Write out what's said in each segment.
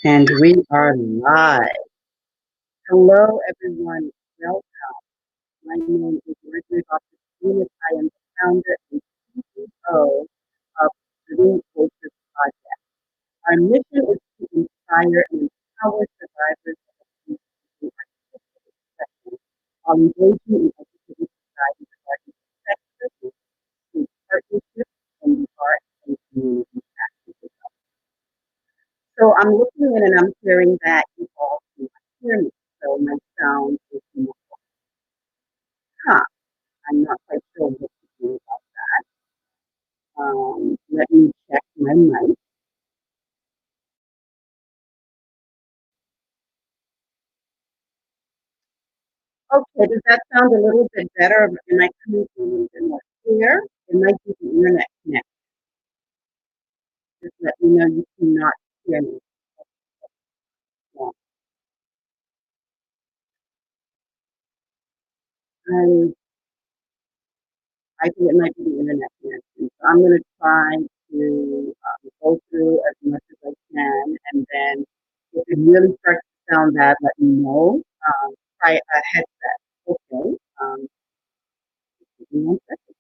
And we are live. Hello, everyone. Welcome. My name is Elizabeth Sabrina. I am the founder and CEO of Green Voices Podcast. Our mission is to inspire and empower survivors of abuse and sexual while engaging in educating society regarding sex abuse through partnerships and the arts and community activism. So I'm looking in and I'm hearing that you all can hear me. So my sound is more, huh, I'm not quite sure what to do about that. Let me check my mic. Okay, does that sound a little bit better? Am I coming through a little bit more clear? It might be the internet connection. Just let me know you cannot hear me. Yeah. And I think it might be the internet connection. So I'm going to try to go through as much as I can, and then if it really starts to sound bad, let me know. Try a headset. Okay. Give me 1 second.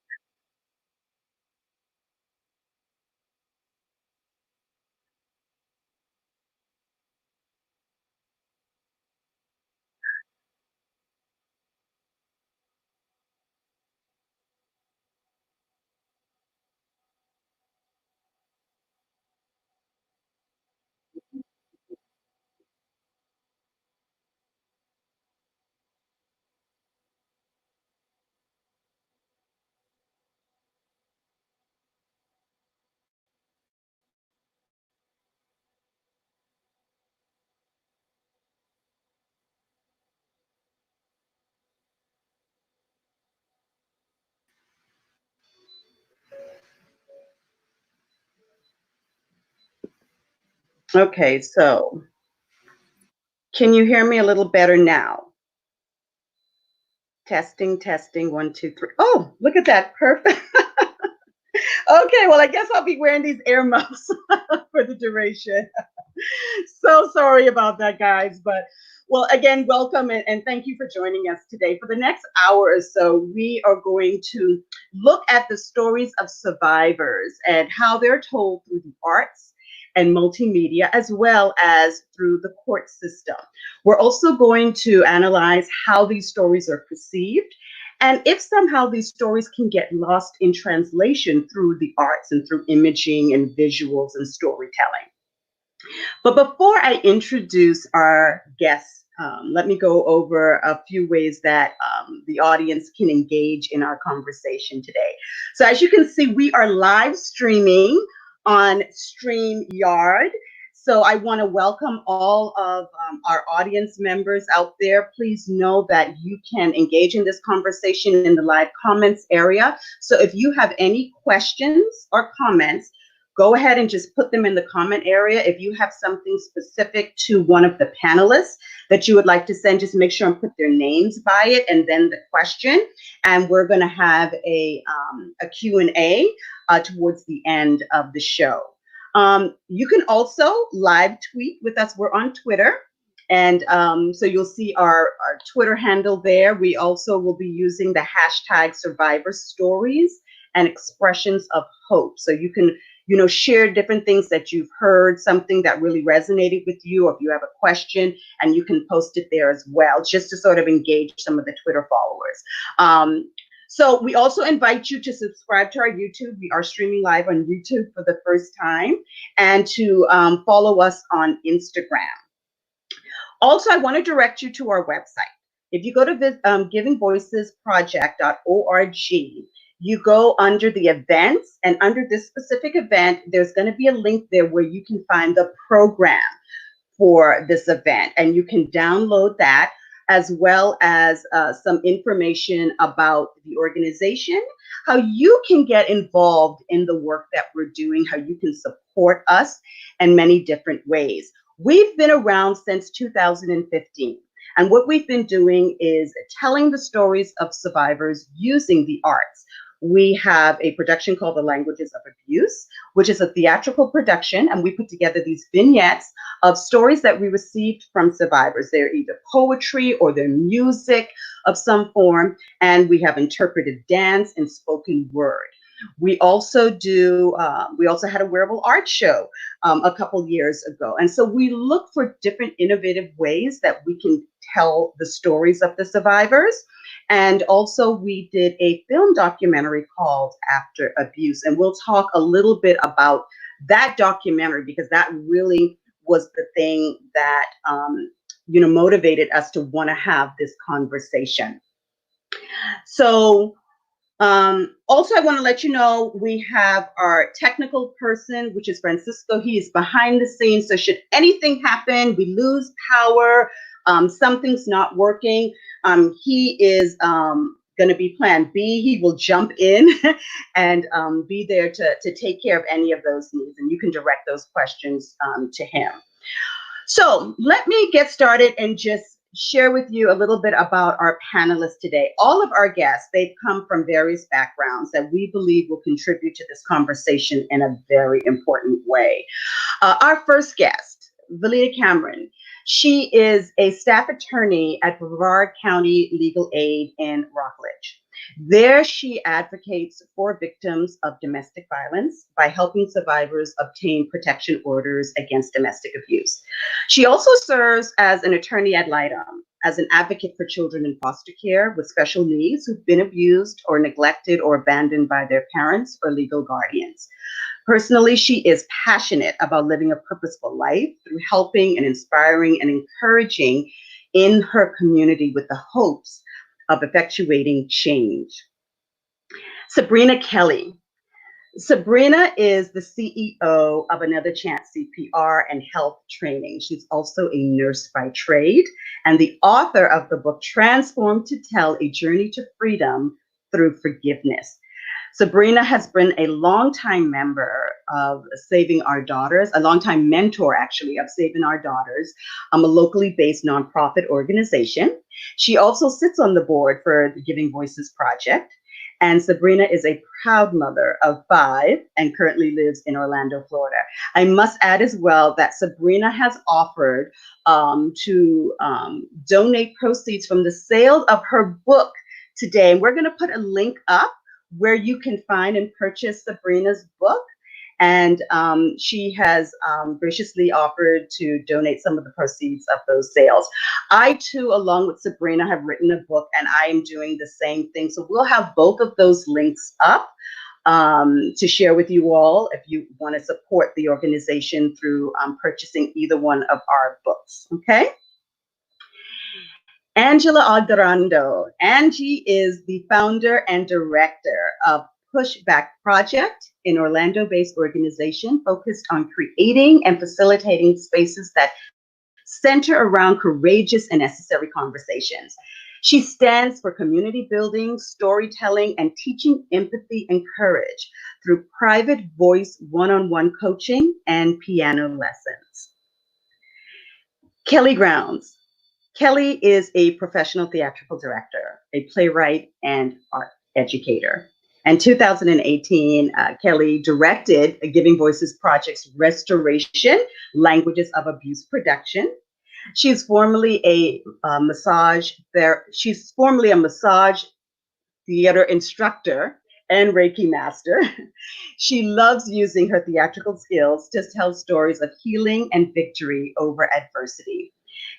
Okay, so can you hear me a little better now? Testing, testing, one, two, three. Oh, look at that. Perfect. Okay, well, I guess I'll be wearing these ear muffs for the duration. So sorry about that, guys. But well, again, welcome and thank you for joining us today. For the next hour or so, we are going to look at the stories of survivors and how they're told through the arts and multimedia, as well as through the court system. We're also going to analyze how these stories are perceived and if somehow these stories can get lost in translation through the arts and through imaging and visuals and storytelling. But before I introduce our guests, let me go over a few ways that the audience can engage in our conversation today. So as you can see, we are live streaming on StreamYard. So I want to welcome all of our audience members out there. Please know that you can engage in this conversation in the live comments area. So if you have any questions or comments, go ahead and just put them in the comment area. If you have something specific to one of the panelists that you would like to send, just make sure and put their names by it and then the question. And we're going to have a Q&A towards the end of the show. You can also live tweet with us. We're on Twitter. And so you'll see our Twitter handle there. We also will be using the hashtag Survivor Stories and Expressions of Hope. So you can share different things that you've heard, something that really resonated with you, or if you have a question, and you can post it there as well, just to sort of engage some of the Twitter followers. So we also invite you to subscribe to our YouTube. We are streaming live on YouTube for the first time, and to follow us on Instagram. Also, I want to direct you to our website. If you go to givingvoicesproject.org, you go under the events, and under this specific event, there's going to be a link there where you can find the program for this event, and you can download that, as well as some information about the organization, how you can get involved in the work that we're doing, how you can support us in many different ways. We've been around since 2015. And what we've been doing is telling the stories of survivors using the arts. We have a production called The Languages of Abuse, which is a theatrical production, and we put together these vignettes of stories that we received from survivors. They're either poetry or they're music of some form, and we have interpretive dance and spoken word. We also had a wearable art show a couple years ago. And so we look for different innovative ways that we can tell the stories of the survivors. And also we did a film documentary called After Abuse. And we'll talk a little bit about that documentary, because that really was the thing that motivated us to want to have this conversation. So also, I want to let you know we have our technical person, which is Francisco. He is behind the scenes. So should anything happen, we lose power, something's not working, he is going to be plan B. He will jump in and be there to take care of any of those needs. And you can direct those questions to him. So let me get started and just share with you a little bit about our panelists today. All of our guests, they've come from various backgrounds that we believe will contribute to this conversation in a very important way. Our first guest, Valita Cameron. She is a staff attorney at Brevard County Legal Aid in Rockledge. There, she advocates for victims of domestic violence by helping survivors obtain protection orders against domestic abuse. She also serves as an attorney ad litem, as an advocate for children in foster care with special needs who've been abused or neglected or abandoned by their parents or legal guardians. Personally, she is passionate about living a purposeful life through helping and inspiring and encouraging in her community with the hopes of effectuating change. Sabrina Kelly. Sabrina is the CEO of Another Chance CPR and Health Training. She's also a nurse by trade and the author of the book Transformed to Tell: A Journey to Freedom Through Forgiveness. Sabrina has been a longtime member of Saving Our Daughters, a longtime mentor, actually, of Saving Our Daughters, a locally based nonprofit organization. She also sits on the board for the Giving Voices Project. And Sabrina is a proud mother of 5 and currently lives in Orlando, Florida. I must add as well that Sabrina has offered to donate proceeds from the sale of her book today. And we're going to put a link up where you can find and purchase Sabrina's book. And she has graciously offered to donate some of the proceeds of those sales. I, too, along with Sabrina, have written a book, and I am doing the same thing. So we'll have both of those links up to share with you all if you want to support the organization through purchasing either one of our books, okay? Alderaan. Angie is the founder and director of Pushback Project, an Orlando-based organization focused on creating and facilitating spaces that center around courageous and necessary conversations. She stands for community building, storytelling, and teaching empathy and courage through private voice one-on-one coaching and piano lessons. Kelly Grounds. Kelly is a professional theatrical director, a playwright, and art educator. In 2018, Kelly directed a Giving Voices Project's Restoration Languages of Abuse production. She's formerly a massage theater instructor and Reiki master. She loves using her theatrical skills to tell stories of healing and victory over adversity,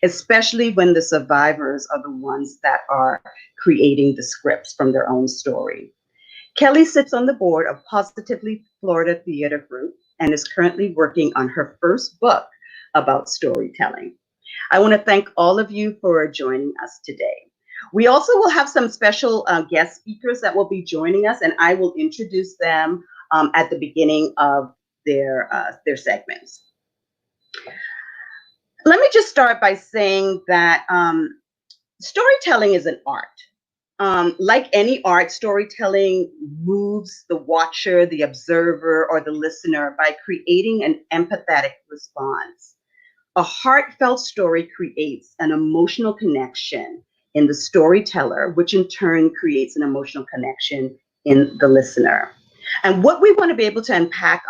especially when the survivors are the ones that are creating the scripts from their own story. Kelly sits on the board of Positively Florida Theater Group and is currently working on her first book about storytelling. I want to thank all of you for joining us today. We also will have some special guest speakers that will be joining us, and I will introduce them at the beginning of their segments. Let me just start by saying that storytelling is an art. Like any art, storytelling moves the watcher, the observer, or the listener by creating an empathetic response. A heartfelt story creates an emotional connection in the storyteller, which in turn creates an emotional connection in the listener. And what we want to be able to unpack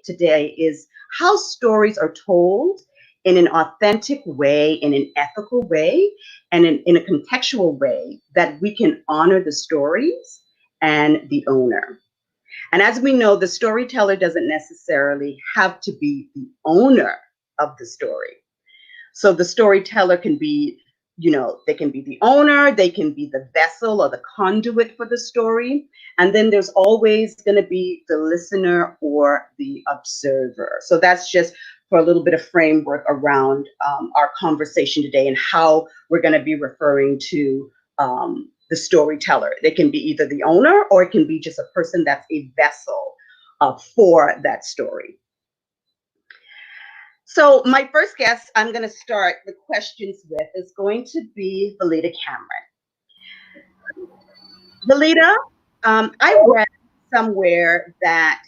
today is how stories are told in an authentic way, in an ethical way, and in a contextual way that we can honor the stories and the owner. And as we know, the storyteller doesn't necessarily have to be the owner of the story. So the storyteller can be, they can be the owner, they can be the vessel or the conduit for the story. And then there's always going to be the listener or the observer. So that's just for a little bit of framework around our conversation today and how we're going to be referring to the storyteller. They can be either the owner or it can be just a person that's a vessel for that story. So my first guest I'm going to start the questions with is going to be Valita Cameron. Valita, I read somewhere that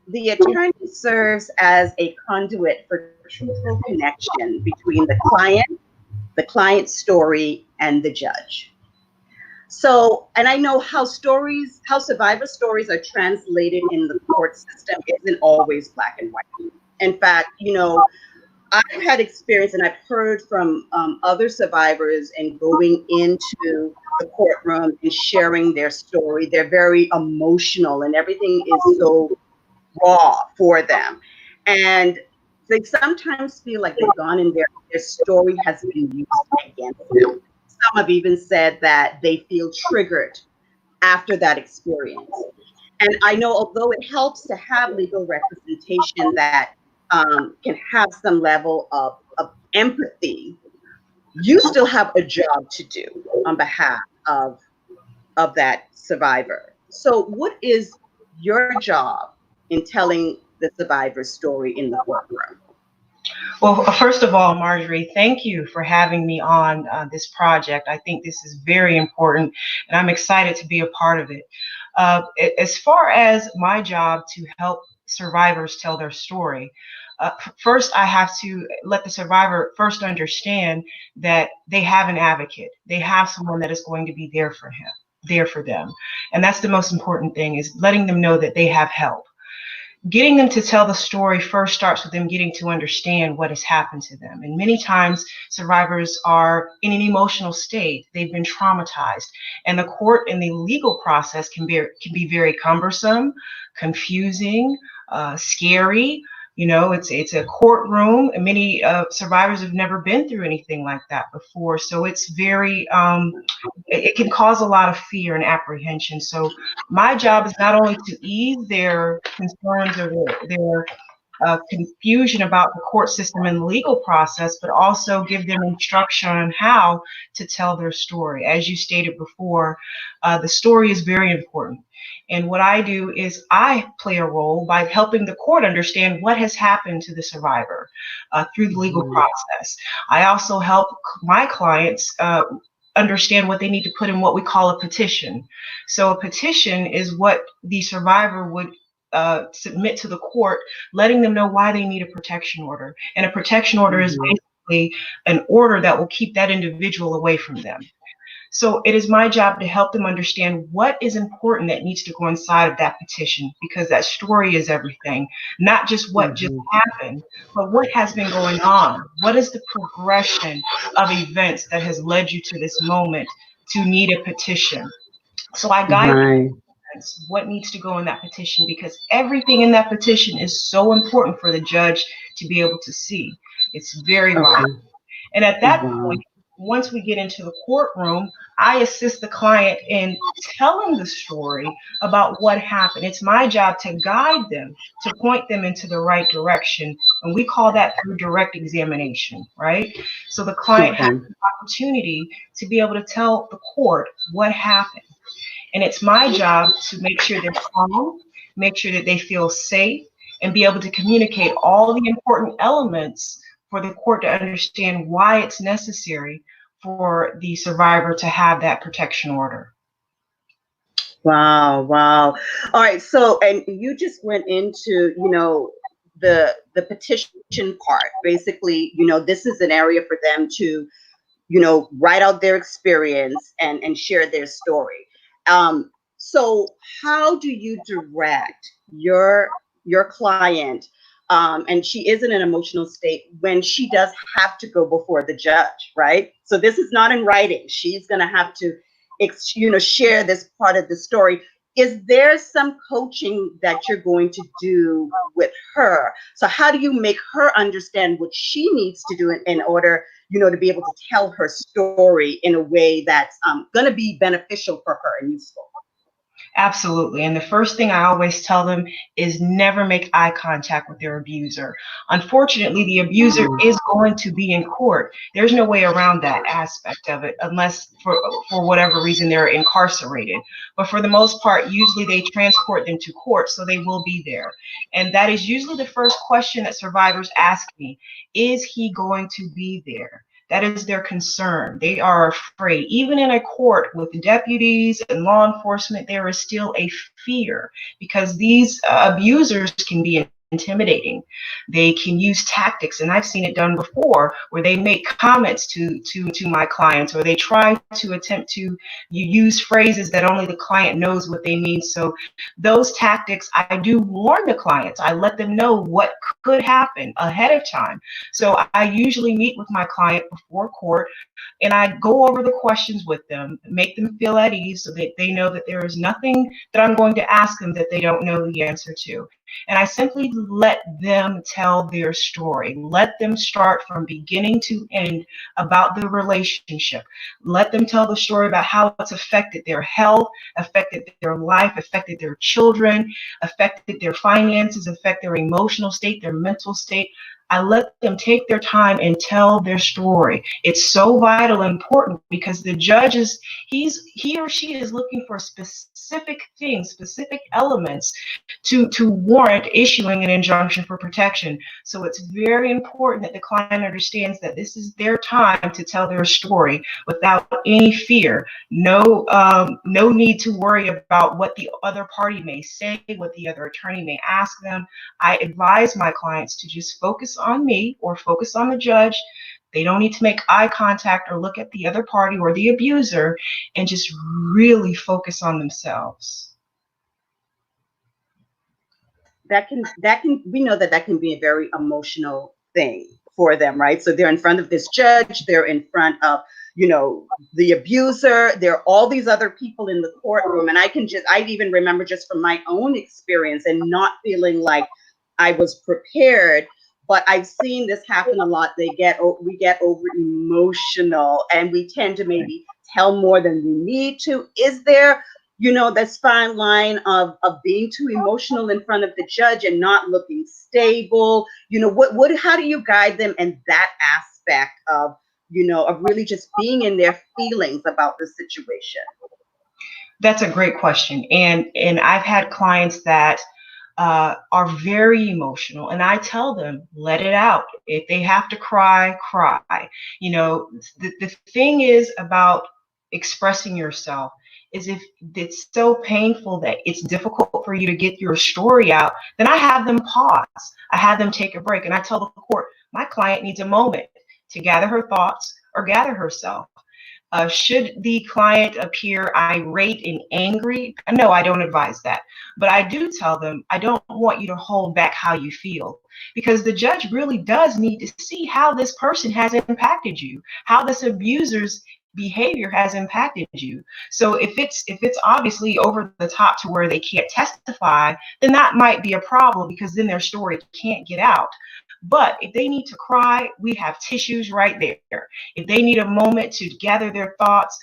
the attorney serves as a conduit for truthful connection between the client's story, and the judge. So, and I know how survivor stories are translated in the court system isn't always black and white. In fact, I've had experience and I've heard from other survivors and going into the courtroom and sharing their story. They're very emotional and everything is so raw for them. And they sometimes feel like they've gone in there, their story has been used against them. Some have even said that they feel triggered after that experience. And I know although it helps to have legal representation that can have some level of empathy, you still have a job to do on behalf of that survivor. So what is your job in telling the survivor's story in the courtroom? Well, first of all, Marjorie, thank you for having me on this project. I think this is very important, and I'm excited to be a part of it. As far as my job to help survivors tell their story, first I have to let the survivor first understand that they have an advocate. They have someone that is going to be there for him, there for them. And that's the most important thing, is letting them know that they have help. Getting them to tell the story first starts with them getting to understand what has happened to them. And many times survivors are in an emotional state. They've been traumatized. And the court and the legal process can be very cumbersome, confusing, scary. You know, it's a courtroom, and many survivors have never been through anything like that before. So it's very, it can cause a lot of fear and apprehension. So my job is not only to ease their concerns or their confusion about the court system and the legal process, but also give them instruction on how to tell their story. As you stated before, the story is very important. And what I do is I play a role by helping the court understand what has happened to the survivor through the legal process. I also help my clients understand what they need to put in what we call a petition. So a petition is what the survivor would submit to the court, letting them know why they need a protection order. And a protection order is basically an order that will keep that individual away from them. So it is my job to help them understand what is important that needs to go inside of that petition, because that story is everything, not just what just happened, but what has been going on. What is the progression of events that has led you to this moment to need a petition? So I guide what needs to go in that petition, because everything in that petition is so important for the judge to be able to see. It's very vital. And at that point, once we get into the courtroom, I assist the client in telling the story about what happened. It's my job to guide them, to point them into the right direction. And we call that through direct examination, right? So the client has the opportunity to be able to tell the court what happened. And it's my job to make sure they're calm, make sure that they feel safe, and be able to communicate all the important elements for the court to understand why it's necessary for the survivor to have that protection order. Wow, wow. All right, so and you just went into, the petition part. Basically, this is an area for them to, write out their experience and share their story. So how do you direct your client, and she is in an emotional state when she does have to go before the judge, right? So this is not in writing. She's going to have to, share this part of the story. Is there some coaching that you're going to do with her? So how do you make her understand what she needs to do in order, to be able to tell her story in a way that's going to be beneficial for her and useful? Absolutely. And the first thing I always tell them is never make eye contact with their abuser. Unfortunately, the abuser is going to be in court. There's no way around that aspect of it, unless for whatever reason they're incarcerated. But for the most part, usually they transport them to court, so they will be there. And that is usually the first question that survivors ask me: is he going to be there? That is their concern. They are afraid. Even in a court with deputies and law enforcement, there is still a fear, because these abusers can be intimidating. They can use tactics, and I've seen it done before, where they make comments to my clients, or they try to attempt to use phrases that only the client knows what they mean. So those tactics, I do warn the clients. I let them know what could happen ahead of time. So I usually meet with my client before court, and I go over the questions with them, make them feel at ease, so that they know that there is nothing that I'm going to ask them that they don't know the answer to. And I simply let them tell their story. Let them start from beginning to end about the relationship. Let them tell the story about how it's affected their health, affected their life, affected their children, affected their finances, affected their emotional state, their mental state. I let them take their time and tell their story. It's so vital and important because the judge is, he or she is looking for specific things, specific elements to warrant issuing an injunction for protection. So it's very important that the client understands that this is their time to tell their story without any fear. No need to worry about what the other party may say, what the other attorney may ask them. I advise my clients to just focus on me or focus on the judge. They don't need to make eye contact or look at the other party or the abuser, and just really focus on themselves. That can we know that that can be a very emotional thing for them, right? So they're in front of this judge, they're in front of, the abuser, there are all these other people in the courtroom. And I even remember just from my own experience and not feeling like I was prepared. But I've seen this happen a lot. We get over emotional and we tend to maybe tell more than we need to. Is there, this fine line of being too emotional in front of the judge and not looking stable? How do you guide them in that aspect of really just being in their feelings about the situation? That's a great question. And I've had clients that are very emotional, and I tell them, let it out. If they have to cry, cry. The thing is about expressing yourself is if it's so painful that it's difficult for you to get your story out, then I have them pause. I have them take a break, and I tell the court, my client needs a moment to gather her thoughts or gather herself. Should the client appear irate and angry? No, I don't advise that. But I do tell them, I don't want you to hold back how you feel, because the judge really does need to see how this person has impacted you, how this abuser's behavior has impacted you. So if it's obviously over the top to where they can't testify, then that might be a problem, because then their story can't get out. But if they need to cry, we have tissues right there. If they need a moment to gather their thoughts,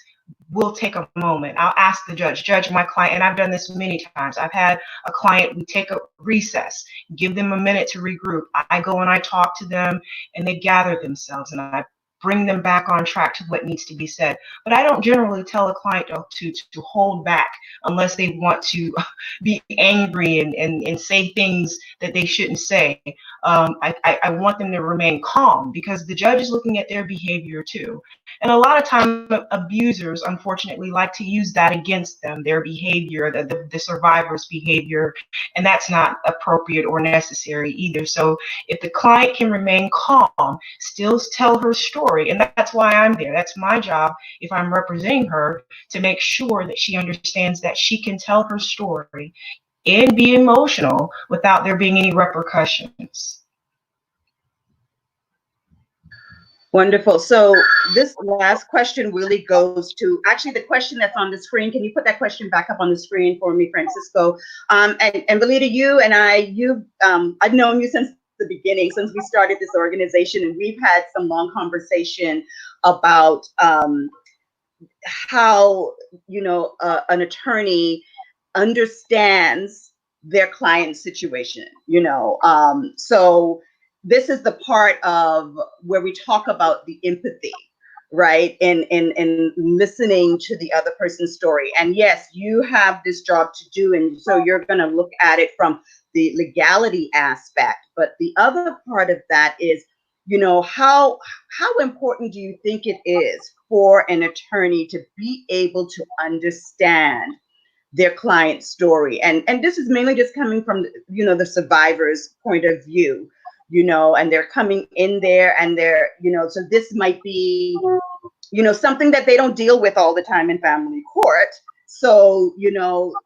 we'll take a moment. I'll ask the judge, my client, and I've done this many times. I've had a client, we take a recess, give them a minute to regroup. I go and I talk to them and they gather themselves, and I bring them back on track to what needs to be said. But I don't generally tell a client to hold back unless they want to be angry and say things that they shouldn't say. I want them to remain calm, because the judge is looking at their behavior too. And a lot of times abusers, unfortunately, like to use that against them, their behavior, the survivor's behavior, and that's not appropriate or necessary either. So if the client can remain calm, still tell her story, and that's why I'm there. That's my job, if I'm representing her, to make sure that she understands that she can tell her story and be emotional without there being any repercussions. Wonderful. So this last question really goes to actually the question that's on the screen. Can you put that question back up on the screen for me, Francisco? And Belita, I've known you since the beginning, since we started this organization, and we've had some long conversation about how an attorney understands their client's situation. So this is the part of where we talk about the empathy, right? And listening to the other person's story. And yes, you have this job to do, and so you're going to look at it from the legality aspect. But the other part of that is, how important do you think it is for an attorney to be able to understand their client's story? And this is mainly just coming from the survivor's point of view, and they're coming in there and so this might be something that they don't deal with all the time in family court. So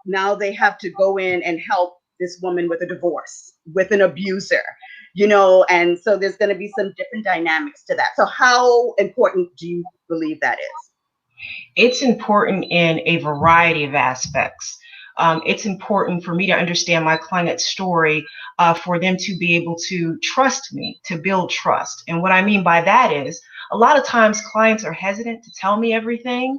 now they have to go in and help this woman with a divorce, with an abuser, and so there's going to be some different dynamics to that. So how important do you believe that is? It's important in a variety of aspects. It's important for me to understand my client's story, for them to be able to trust me, to build trust. And what I mean by that is, a lot of times clients are hesitant to tell me everything,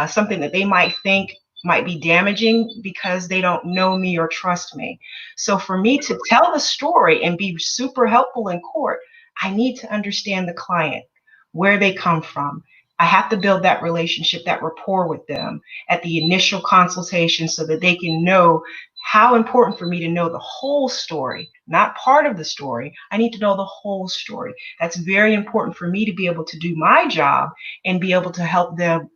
something that they might think might be damaging, because they don't know me or trust me. So for me to tell the story and be super helpful in court, I need to understand the client, where they come from. I have to build that relationship, that rapport with them at the initial consultation so that they can know how important for me to know the whole story, not part of the story. I need to know the whole story. That's very important for me to be able to do my job and be able to help them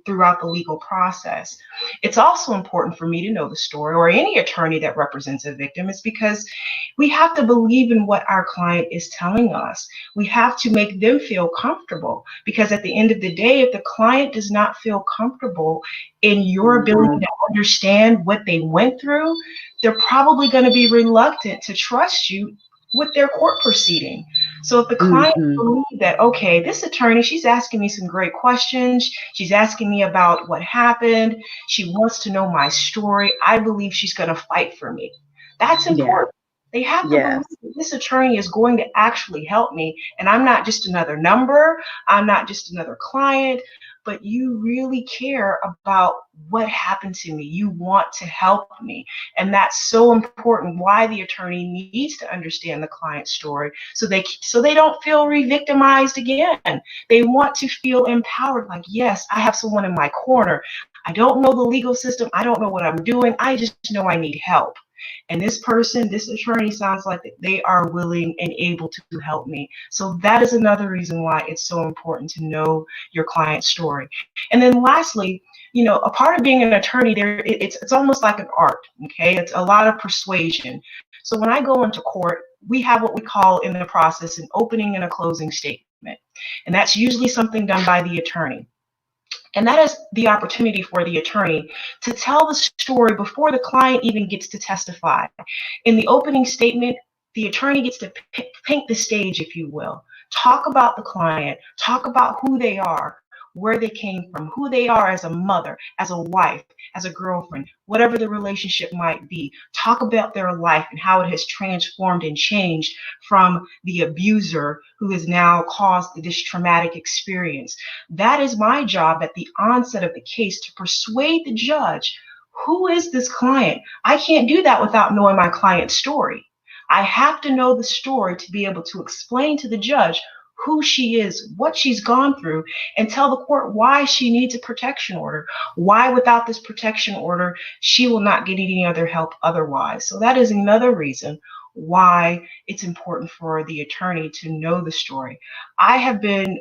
throughout the legal process. It's also important for me to know the story, or any attorney that represents a victim, is because we have to believe in what our client is telling us. We have to make them feel comfortable, because at the end of the day, if the client does not feel comfortable in your ability to understand what they went through, they're probably going to be reluctant to trust you with their court proceeding. So if the client believes that, okay, this attorney, she's asking me some great questions, she's asking me about what happened, she wants to know my story, I believe she's going to fight for me. That's Yeah. important. They have to believe Yes. that this attorney is going to actually help me, and I'm not just another number, I'm not just another client, but you really care about what happened to me. You want to help me. And that's so important, why the attorney needs to understand the client's story, so they don't feel re-victimized again. They want to feel empowered, like, yes, I have someone in my corner. I don't know the legal system. I don't know what I'm doing. I just know I need help. And this person, this attorney, sounds like they are willing and able to help me. So that is another reason why it's so important to know your client's story. And then lastly, a part of being an attorney, it's almost like an art. Okay, it's a lot of persuasion. So when I go into court, we have what we call in the process an opening and a closing statement, and that's usually something done by the attorney. And that is the opportunity for the attorney to tell the story before the client even gets to testify. In the opening statement, the attorney gets to paint the stage, if you will. Talk about the client, talk about who they are, where they came from, who they are as a mother, as a wife, as a girlfriend, whatever the relationship might be. Talk about their life and how it has transformed and changed from the abuser who has now caused this traumatic experience. That is my job at the onset of the case, to persuade the judge, who is this client? I can't do that without knowing my client's story. I have to know the story to be able to explain to the judge who she is, what she's gone through, and tell the court why she needs a protection order, why without this protection order, she will not get any other help otherwise. So that is another reason why it's important for the attorney to know the story. I have been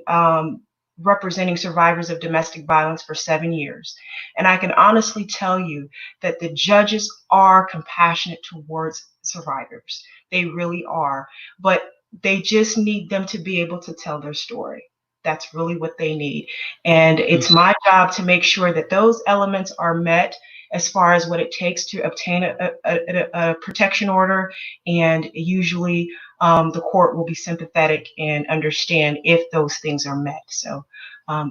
representing survivors of domestic violence for 7 years. And I can honestly tell you that the judges are compassionate towards survivors. They really are. But they just need them to be able to tell their story. That's really what they need. And it's my job to make sure that those elements are met as far as what it takes to obtain a protection order. And usually the court will be sympathetic and understand if those things are met. So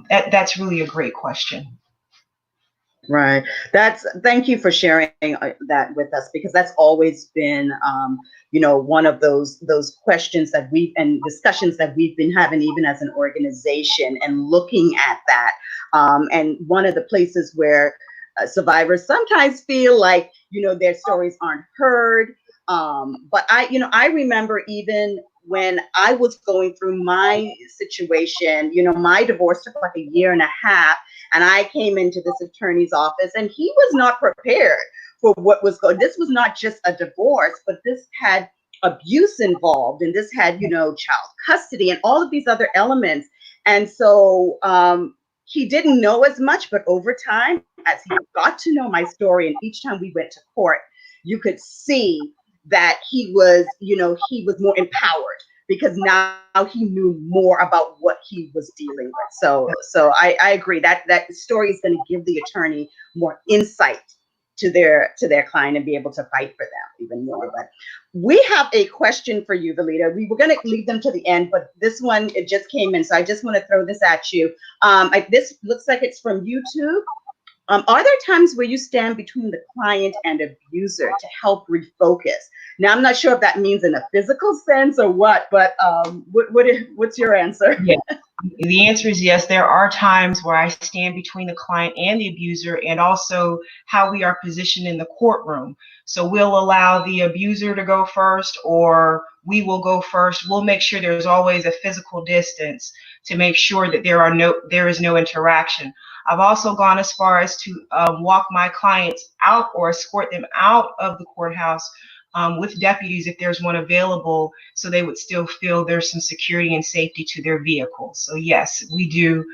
that's really a great question. Right. Thank you for sharing that with us, because that's always been, one of those questions that and discussions that we've been having, even as an organization, and looking at that. And one of the places where survivors sometimes feel like, their stories aren't heard. But I remember even when I was going through my situation, my divorce took like a year and a half. And I came into this attorney's office, and he was not prepared for what was going. This was not just a divorce, but this had abuse involved, and this had, child custody and all of these other elements. And so he didn't know as much, but over time, as he got to know my story, and each time we went to court, you could see that he was more empowered, because now he knew more about what he was dealing with. So I agree that story is going to give the attorney more insight to their client and be able to fight for them even more. But we have a question for you, Valita. We were going to leave them to the end, but this one, it just came in, so I just want to throw this at you. This looks like it's from YouTube. Are there times where you stand between the client and abuser to help refocus? Now, I'm not sure if that means in a physical sense or what, but what's your answer? Yeah. The answer is yes. There are times where I stand between the client and the abuser, and also how we are positioned in the courtroom. So we'll allow the abuser to go first, or we will go first. We'll make sure there's always a physical distance to make sure that there is no interaction. I've also gone as far as to walk my clients out or escort them out of the courthouse with deputies if there's one available, so they would still feel there's some security and safety to their vehicles. So yes, we do.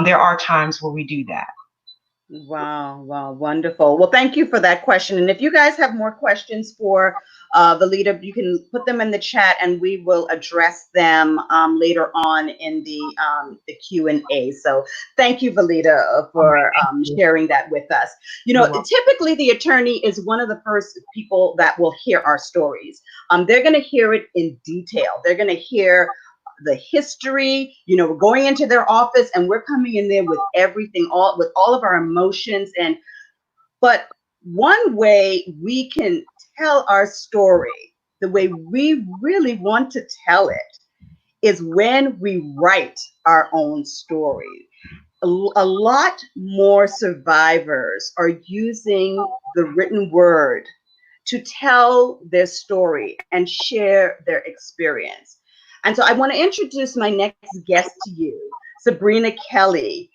There are times where we do that. Wow, wow, wonderful. Well, thank you for that question. And if you guys have more questions for the leader, you can put them in the chat, and we will address them later on in the Q&A. So thank you, Valita, for sharing that with us. You know, typically the attorney is one of the first people that will hear our stories. They're going to hear it in detail. They're going to hear the history. You know, we're going into their office and we're coming in there with everything, with all of our emotions. But one way we can tell our story, the way we really want to tell it, is when we write our own story. A lot more survivors are using the written word to tell their story and share their experience. And so I want to introduce my next guest to you, Sabrina Kelly.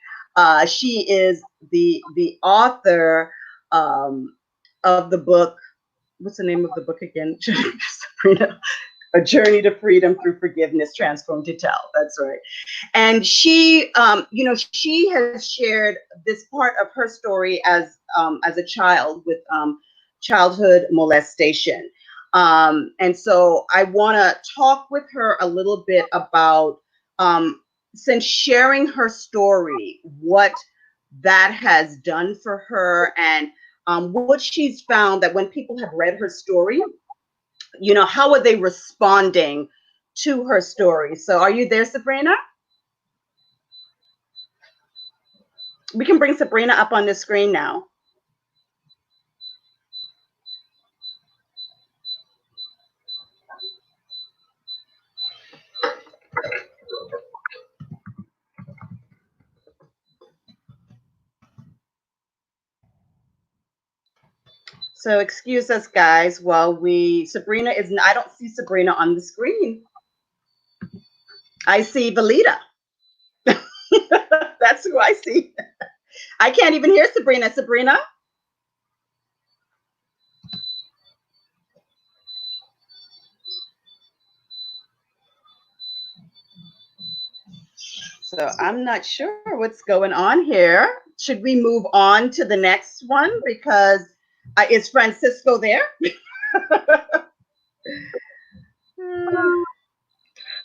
She is the author of the book. What's the name of the book again? Sabrina, A Journey to Freedom Through Forgiveness, Transformed to Tell. That's right. And she, she has shared this part of her story as a child with childhood molestation. And so I want to talk with her a little bit about, since sharing her story, what that has done for her, and what she's found that when people have read her story, you know, how are they responding to her story? So are you there, Sabrina? We can bring Sabrina up on the screen now. So excuse us, guys, while Sabrina is, I don't see Sabrina on the screen. I see Valita. That's who I see. I can't even hear Sabrina. Sabrina? So I'm not sure what's going on here. Should we move on to the next one? Because is Francisco there?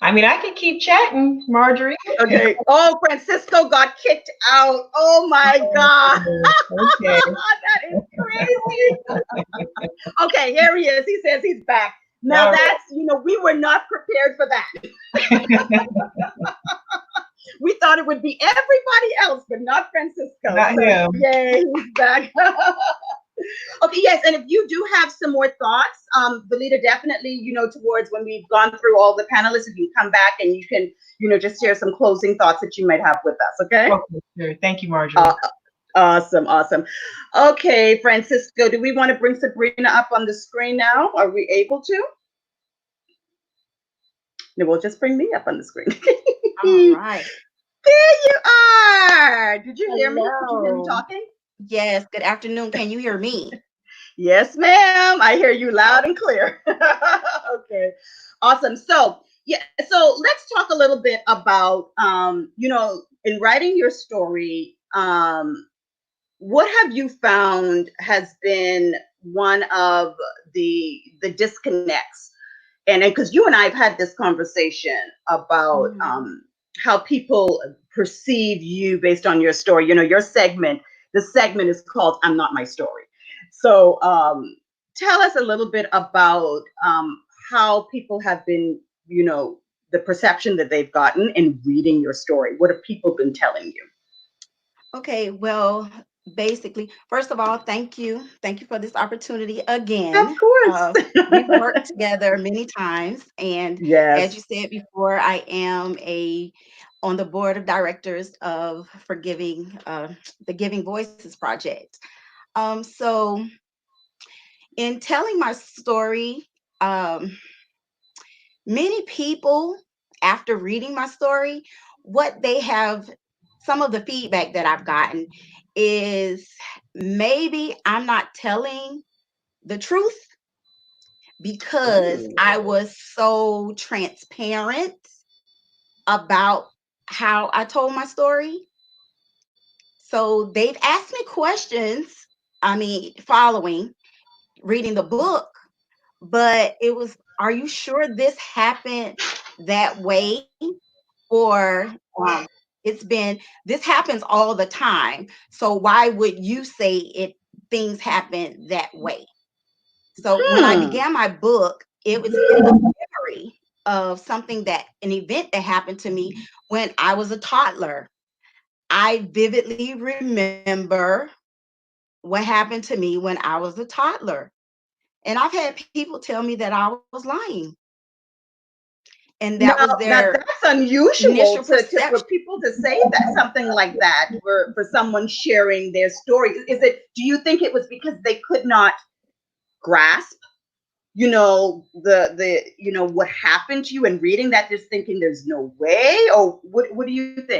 I mean, I could keep chatting, Marjorie. Okay. Oh, Francisco got kicked out. Oh my God. Okay. That is crazy. Okay, here he is. He says he's back. Now that's, we were not prepared for that. We thought it would be everybody else, but not Francisco. Not him. Yay, he's back. Okay, yes, and if you do have some more thoughts, Valita, definitely, towards when we've gone through all the panelists, if you come back and you can, just share some closing thoughts that you might have with us, okay? Okay, sure. Thank you, Marjorie. Awesome, awesome. Okay, Francisco, do we want to bring Sabrina up on the screen now? Are we able to? No, we'll just bring me up on the screen. All right. There you are. Did you hear me? Did you hear me talking? Yes. Good afternoon. Can you hear me? Yes, ma'am. I hear you loud and clear. Okay. Awesome. So, so let's talk a little bit about, in writing your story, what have you found has been one of the disconnects? And because you and I have had this conversation about how people perceive you based on your story. Your segment, the segment is called "I'm Not My Story." So tell us a little bit about how people have been, the perception that they've gotten in reading your story. What have people been telling you? Okay, well, basically, first of all, thank you. Thank you for this opportunity Of again. course. We've worked together many times, and as Yes. you said before, I am a on the board of directors of Forgiving the Giving Voices Project. So in telling my story, um, many people, after reading my story, what they have, some of the feedback that I've gotten is maybe I'm not telling the truth because Ooh. I was so transparent about how I told my story. So they've asked me questions, I mean, following reading the book, but it was, are you sure this happened that way? Or it's been, this happens all the time. So why would you say it things happen that way? So when I Hmm. began my book, it was in the memory of something that an event that happened to me when I was a toddler. I vividly remember what happened to me when I was a toddler. And I've had people tell me that I was lying. And that was Now their that's unusual initial to for perception. people to say that something like that for someone sharing their story. Is it? Do you think it was because they could not grasp, what happened to you and reading that, just thinking there's no way, or what do you think?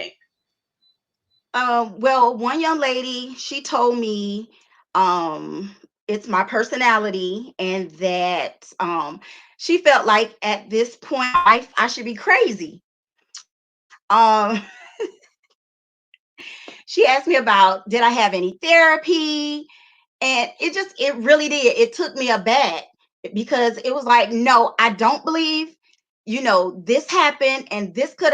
Well, one young lady, she told me um, it's my personality, and that she felt like at this point in my life I should be crazy. Um, she asked me about did I have any therapy, and it really did. It took me aback because it was like, no, I don't believe, this happened and this could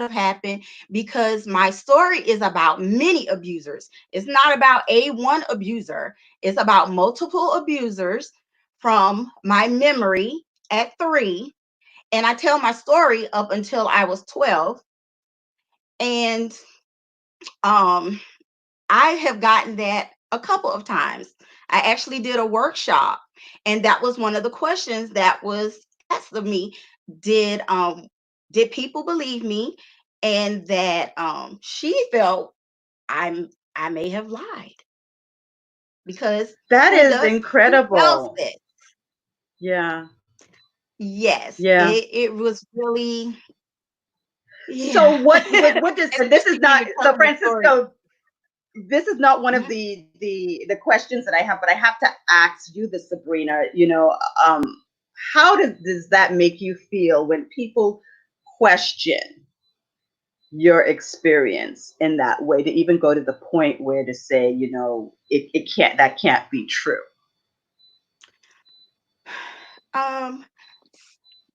have happened because my story is about many abusers. It's not about a one abuser. It's about multiple abusers from my memory at 3. And I tell my story up until I was 12. And um I have gotten that a couple of times. I actually did a workshop, and that was one of the questions that was asked of me. Did did people believe me? And that she felt I may have lied because That is who else incredible. said? Yeah. Yes, Yeah. it was really, So yeah. what does, and this is Especially when not, you're so telling a story. Francisco, this is not one of Mhm. the questions that I have, but I have to ask you this, Sabrina. Um, how does that make you feel when people question your experience in that way, to even go to the point where to say, it can't, that can't be true? Um,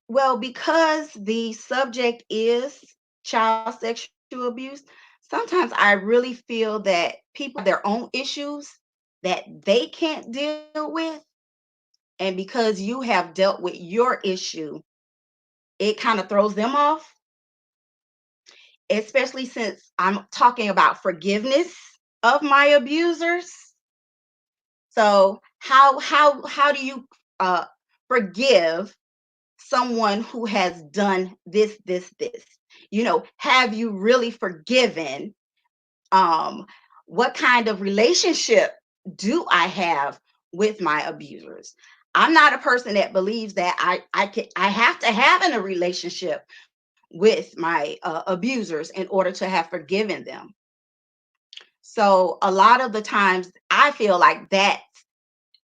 Well, because the subject is child sexual abuse, sometimes I really feel that people have their own issues that they can't deal with. And because you have dealt with your issue, it kind of throws them off, especially since I'm talking about forgiveness of my abusers. So how do you uh forgive someone who has done this? Have you really forgiven? um what kind of relationship do I have with my abusers? I'm not a person that believes that I have to have in a relationship with my abusers in order to have forgiven them. So a lot of the times I feel like that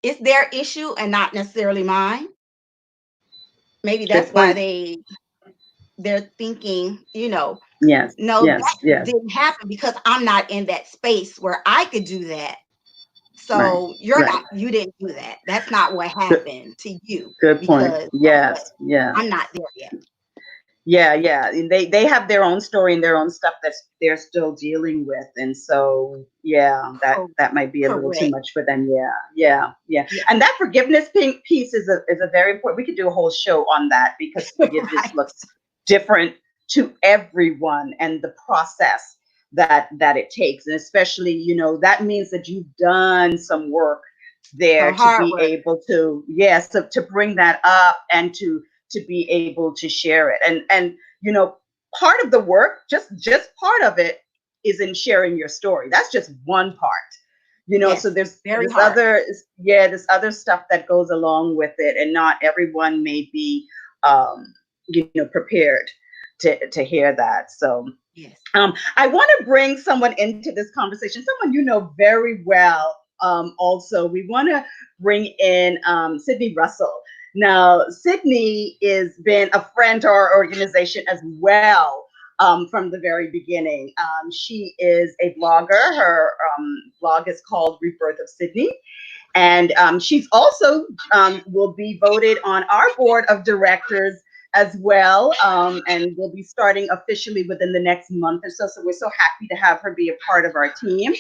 it's their issue and not necessarily mine. Maybe Good that's why point. they're thinking, Yes, no, yes, that yes. didn't happen because I'm not in that space where I could do that. Right, So right. you didn't do that. That's not what Good, happened to you good point. because Yes, yeah. I'm not there yet. Yeah, yeah. And they have their own story and their own stuff that they're still dealing with. And so, yeah, that might be a little too Correct. much for them. Yeah, yeah, yeah. Yeah. And that forgiveness piece is a very important. We could do a whole show on that, because forgiveness Right. looks different to everyone, and the process that it takes. And especially, that means that you've done some work there Some to hard be work. able to, yes, to bring that up and to be able to share it. And part of the work, just part of it, is in sharing your story. That's just one part. So Yes, there's very this hard. other, yeah, this other stuff that goes along with it, and not everyone may be prepared to hear that. So Yes. I want to bring someone into this conversation, someone you know very well. Also, we want to bring in Sidney Russell. Now, Sidney has been a friend to our organization as well, from the very beginning. She is a blogger. Her blog is called Rebirth of Sidney. And she's also will be voted on our board of directors as well. And we'll be starting officially within the next month or so. So we're so happy to have her be a part of our team.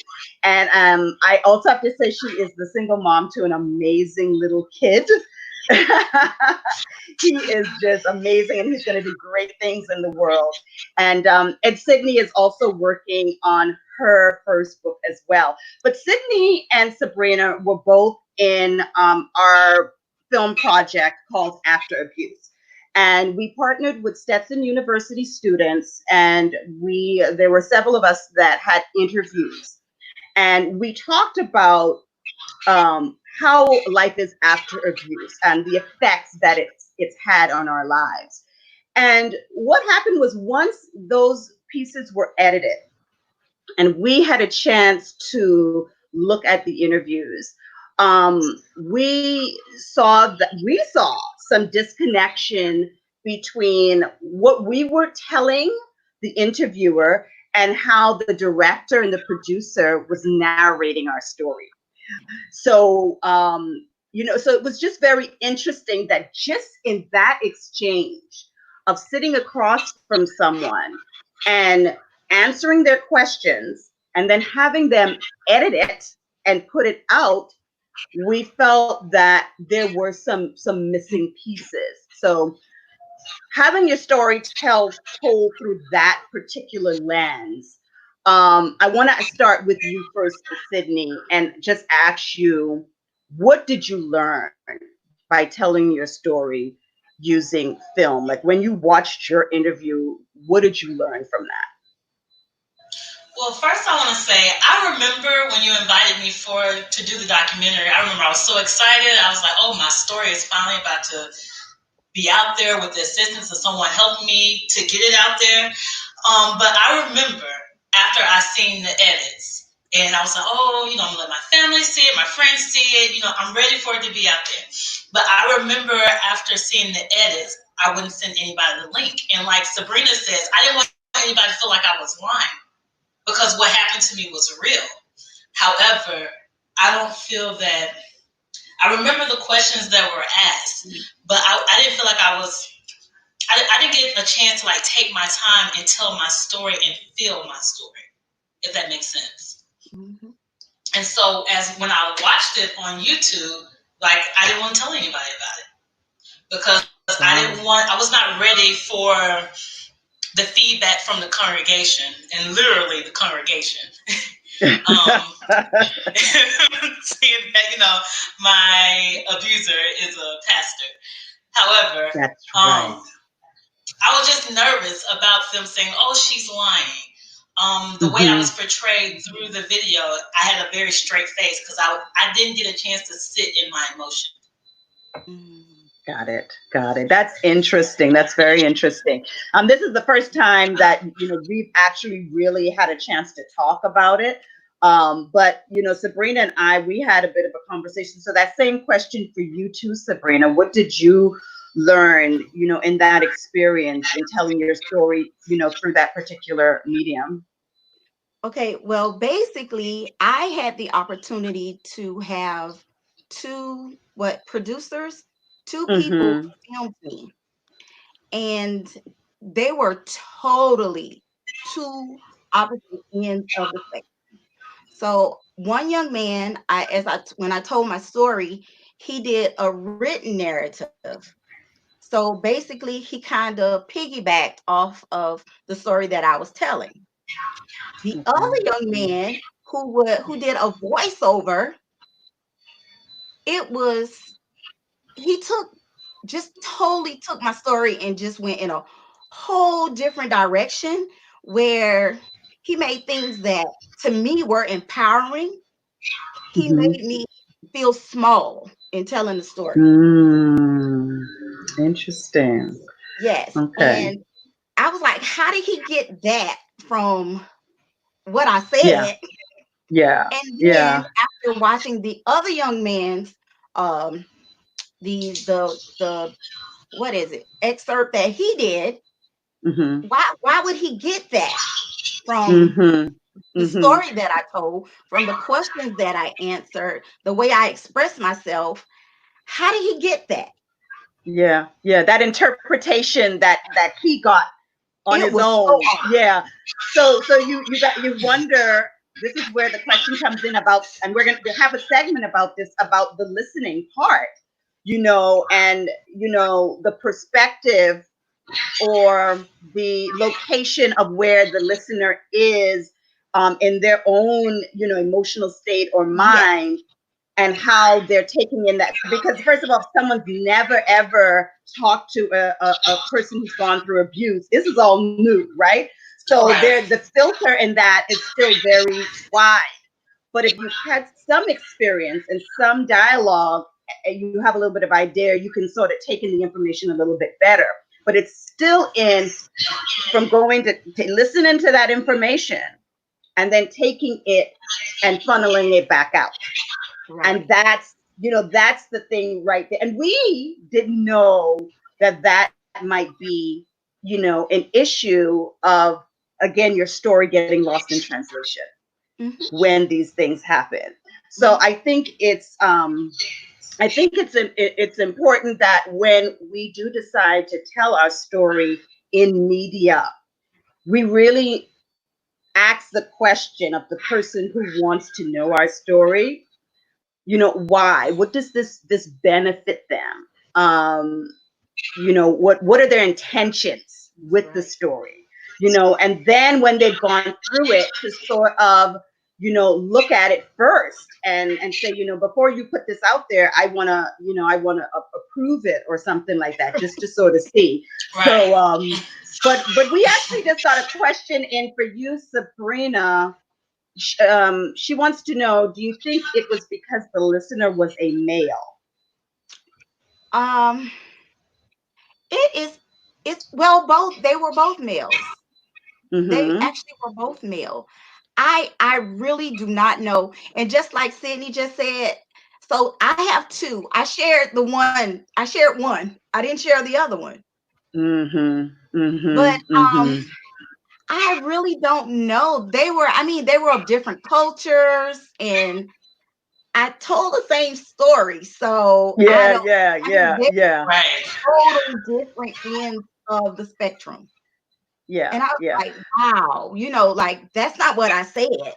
And I also have to say she is the single mom to an amazing little kid. He is just amazing, and he's going to do great things in the world. And Sydney is also working on her first book as well. But Sydney and Sabrina were both in our film project called After Abuse. And we partnered with Stetson University students, and there were several of us that had interviews. And we talked about how life is after abuse and the effects that it's had on our lives. And what happened was, once those pieces were edited and we had a chance to look at the interviews, we saw some disconnection between what we were telling the interviewer and how the director and the producer was narrating our story. So it was just very interesting that just in that exchange of sitting across from someone and answering their questions and then having them edit it and put it out, we felt that there were some missing pieces. So having your story told through that particular lens, I want to start with you first, Sydney, and just ask you, what did you learn by telling your story using film? Like, when you watched your interview, what did you learn from that? Well, first I want to say I remember when you invited me to do the documentary. I remember I was so excited. I was like, "Oh, my story is finally about to be out there with the assistance of someone helping me to get it out there." But I remember after I seen the edits, and I was like, "Oh, I'm gonna let my family see it, my friends see it. I'm ready for it to be out there." But I remember after seeing the edits, I wouldn't send anybody the link. And like Sabrina says, I didn't want anybody to feel like I was lying, because what happened to me was real. However, I don't feel that I remember the questions that were asked, but I didn't feel like I didn't get a chance to like take my time and tell my story and feel my story, if that makes sense. Mm-hmm. And so as when I watched it on YouTube, like I didn't want to tell anybody about it, because I was not ready for the feedback from the congregation, and literally the congregation. Saying that, my abuser is a pastor. However, That's right. I was just nervous about them saying, "Oh, she's lying." The way I was Mm-hmm. portrayed through the video, I had a very straight face because I didn't get a chance to sit in my emotion. Mm-hmm. Got it. Got it. That's interesting. That's very interesting. This is the first time that we've actually really had a chance to talk about it. But Sabrina and I, we had a bit of a conversation. So that same question for you too, Sabrina. What did you learn, in that experience in telling your story, through that particular medium? Okay, well, basically, I had the opportunity to have two people Mm-hmm. film me, and they were totally two opposite ends of the spectrum. So one young man, when I told my story, he did a written narrative. So basically, he kind of piggybacked off of the story that I was telling. The other young man who did a voiceover, it was he just totally took my story and just went in a whole different direction where he made things that to me were empowering. He Mhm. made me feel small in telling the story. Mm. Interesting. Yes. Okay. And I was like, how did he get that from what I Yeah. said? Yeah. And then Yeah. after watching the other young man's um the what is it excerpt that he did, Mhm. why would he get that from Mhm. the Mhm. story that I told, from the questions that I answered, the way I expressed myself? How did he get that? Yeah. Yeah. That interpretation that he got on It his was so own. hard. Yeah. So you wonder. This is where the question comes in about, and we're going to have a segment about this, about the listening part. And the perspective or the location of where the listener is in their own emotional state or Yes, mind, and how they're taking in that. Because first of all, if someone's never ever talked to a person who's gone through abuse, this is all new, right? So Right. the filter in that is still very wide. But if you've had some experience and some dialogue, and you have a little bit of idea, you can sort of take in the information a little bit better. But it's still in from going to listening to that information and then taking it and funneling it back out. And right. that's the thing right there. And we didn't know that might be, an issue of, again, your story getting lost in translation Hmm. when these things happen. So Hmm. I think it's important that when we do decide to tell our story in media, we really ask the question of the person who wants to know our story. Why? What does this benefit them? What are their intentions with the Right. story? And then when they've gone through it, to sort of look at it first and say, before you put this out there, I want to approve it or something like that, just to sort of see. Right. So but we actually just got a question in for you, Sabrina. She wants to know, do you think it was because the listener was a male? Um, it is. It's well, both. They were both males. They Mm-hmm. actually were both male. I really do not know. And just like Sydney just said, so I have two. I shared the one. I shared one. I didn't share the other one. Mm-hmm. But Mm-hmm. Mm-hmm. I really don't know. They were of different cultures, and I told the same story. So I Yeah, don't. yeah, I mean, yeah, they're yeah, Right. total different ends of the spectrum. yeah, And I was yeah. like, wow, like that's not what I said.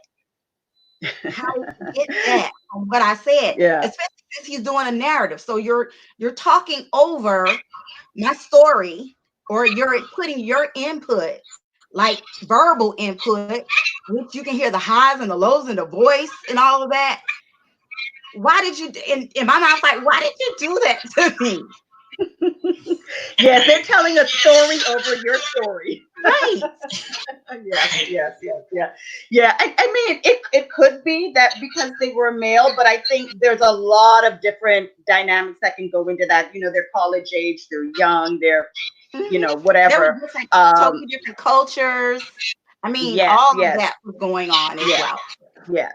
How did you get that from what I said? Yeah. Especially since he's doing a narrative. So you're talking over my story, or you're putting your input, like verbal input, which you can hear the highs and the lows and the voice and all of that. Why did you in my mind's like, why did you do that to me? Yes, they're telling a story over your story. Right. Yes, Right. yes, yes, yeah. Yeah, I mean, it could be that because they were male, but I think there's a lot of different dynamics that can go into that. They're college age, they're young, they're, Hmm. There were whatever. different, Um, totally different cultures. I mean, yes, all of yes, that was going on as yes, well. yes.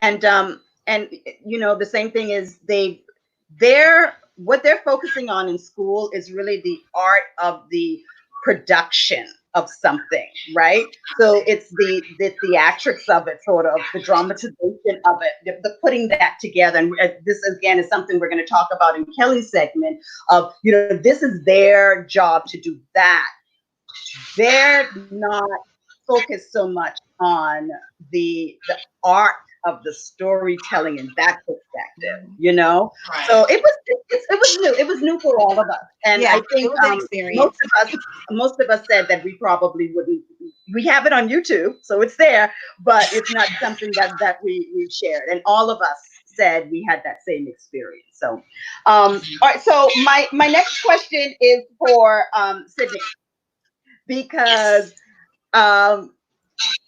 And the same thing is they're what they're focusing on in school is really the art of the production of something, right? So it's the theatrics of it, sort of the dramatization of it, the putting that together. And this again is something we're going to talk about in Kelly's segment of, this is their job to do that. They're not focused so much on the art of the storytelling in that perspective, Mhm. you know. Right. So it was new. It was new for all of us, and Yeah, I it think was an experience. most of us said that we probably wouldn't. We have it on YouTube, so it's there, but it's not something that we shared, and all of us said we had that same experience. So, all right. So my next question is for Sydney, Yes. because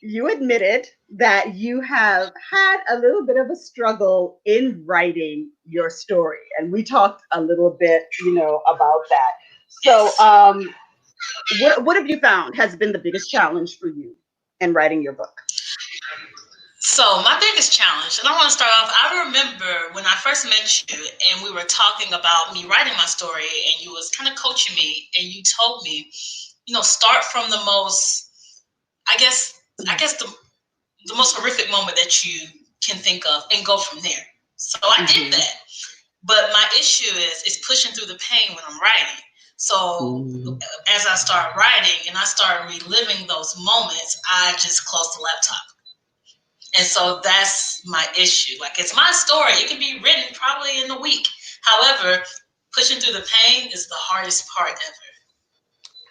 you admitted that you have had a little bit of a struggle in writing your story, and we talked a little bit, about that. So, Yes. what have you found has been the biggest challenge for you in writing your book? So my biggest challenge, and I want to start off. I remember when I first met you, and we were talking about me writing my story, and you was kind of coaching me, and you told me, start from the most, I guess, the most horrific moment that you can think of, and go from there. So I did Mm-hmm. that, but my issue is pushing through the pain when I'm writing. So Mm-hmm. as I start writing and I start reliving those moments, I just close the laptop. And so that's my issue. Like, it's my story. It can be written probably in a week. However, pushing through the pain is the hardest part ever.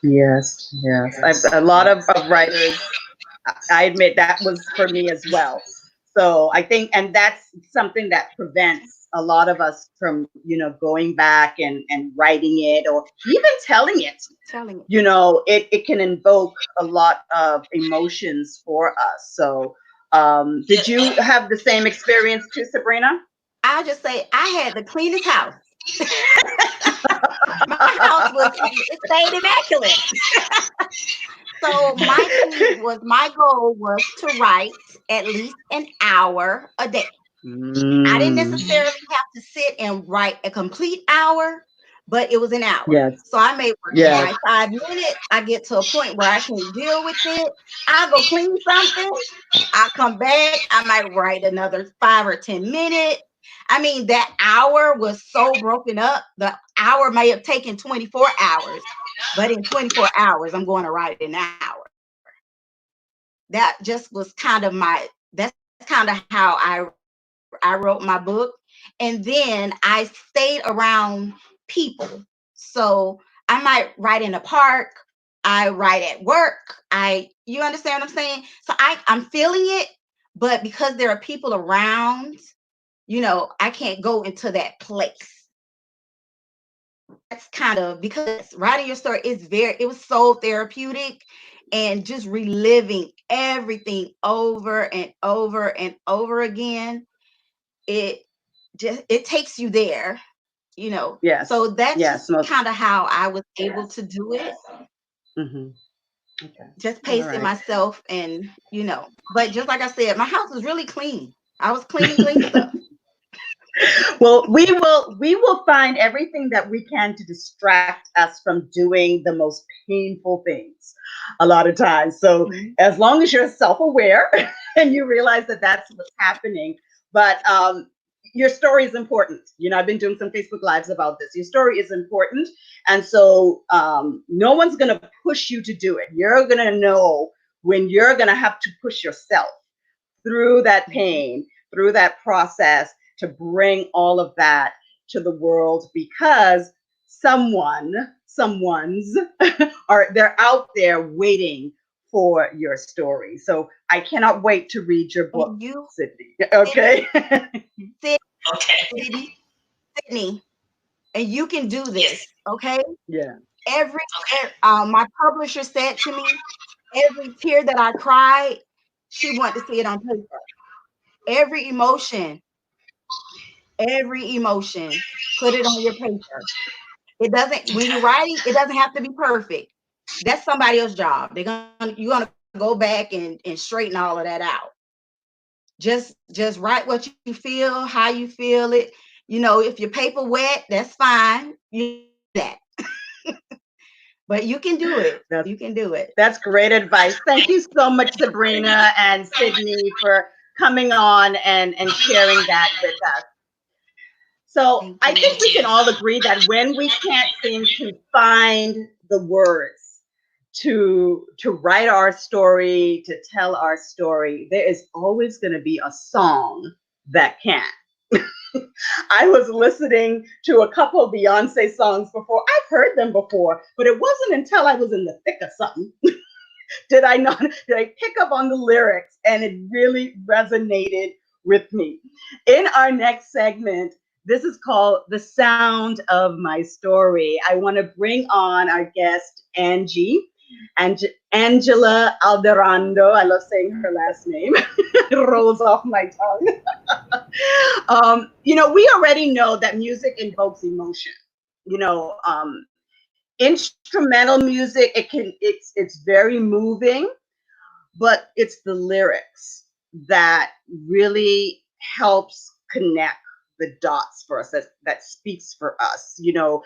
Yes, yes. A lot of writers, I admit that was for me as well. So I think, and that's something that prevents a lot of us from, going back and writing it or even telling it. Telling it. It can invoke a lot of emotions for us. So, did Yeah, you have the same experience too, Sabrina? I'll just say I had the cleanest house. My house it stayed immaculate. So my goal was to write at least an hour a day. I didn't Mm, necessarily have to sit and write a complete hour, but it was an hour. yes, So I may work on yes. my 5 minutes. I get to a point where I can deal with it. I'll go clean something. I'll come back. I might write another 5 or 10 minutes. I mean, that hour was so broken up. The hour may have taken 24 hours, but in 24 hours, I'm going to write an hour. That just was kind of that's kind of how I wrote my book. And then I stayed around people. So I might write in a park, I write at work. You understand what I'm saying? So I'm feeling it, but because there are people around, I can't go into that place. That's kind of because writing your story it was so therapeutic, and just reliving everything over and over and over again. It it takes you there, Yes, so that's yes, just most. kind of how I was able to do it, Hmm. Okay, just all pacing right. myself. And but just like I said, my house was really clean. I was cleaning stuff. Well, we will find everything that we can to distract us from doing the most painful things a lot of times. So Mhm. as long as you're self-aware and you realize that that's what's happening, but your story is important. I've been doing some Facebook lives about this. Your story is important, and so no one's going to push you to do it. You're going to know when you're going to have to push yourself through that Mhm. pain, through that process, to bring all of that to the world, because someone's they're out there waiting for your story. So I cannot wait to read your book, And you, Sydney. Okay. Sid- Okay. Sydney, Sydney, and you can do this, Yes. okay? Yeah. Every, Okay. my publisher said to me, every tear that I cried, she wanted to see it on paper. Every emotion, every emotion, put it on your paper. It doesn't, when you're Okay. writing, it doesn't have to be perfect. That's somebody else's job. You're gonna go back and straighten all of that out. Just write what you feel, how you feel it. If your paper wet, that's fine. You that. But you can do it. That's You can do it. that's great advice. Thank you so much, Sabrina and Sydney, for coming on and sharing that with us. So Thank I think you. Thank we can you. all agree that when we can't seem to find the words to write our story, to tell our story, there is always going to be a song that can. I was listening to a couple of Beyonce songs before. I've heard them before, but it wasn't until I was in the thick of something did I pick up on the lyrics, and it really resonated with me. In our next segment, this is called The Sound of My Story. I want to bring on our guest, Angie. Angela Alderaan. I love saying her last name. It rolls off my tongue. We already know that music invokes emotion. Instrumental music, it's very moving, but it's the lyrics that really helps connect the dots for us, that speaks for us. The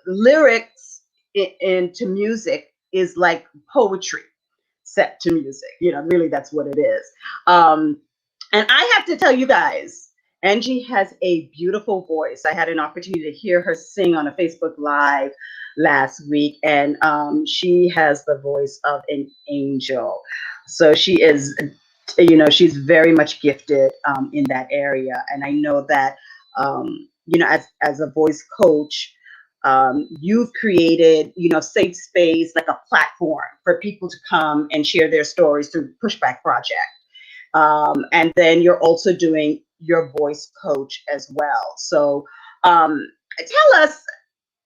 lyrics into music is like poetry set to music. Really, that's what it is. And I have to tell you guys, Angie has a beautiful voice. I had an opportunity to hear her sing on a Facebook Live last week, and she has the voice of an angel. So she is, she's very much gifted in that area. And I know that, as a voice coach, you've created, safe space, like a platform for people to come and share their stories through Pushback Project. And then you're also doing your voice coach as well. So tell us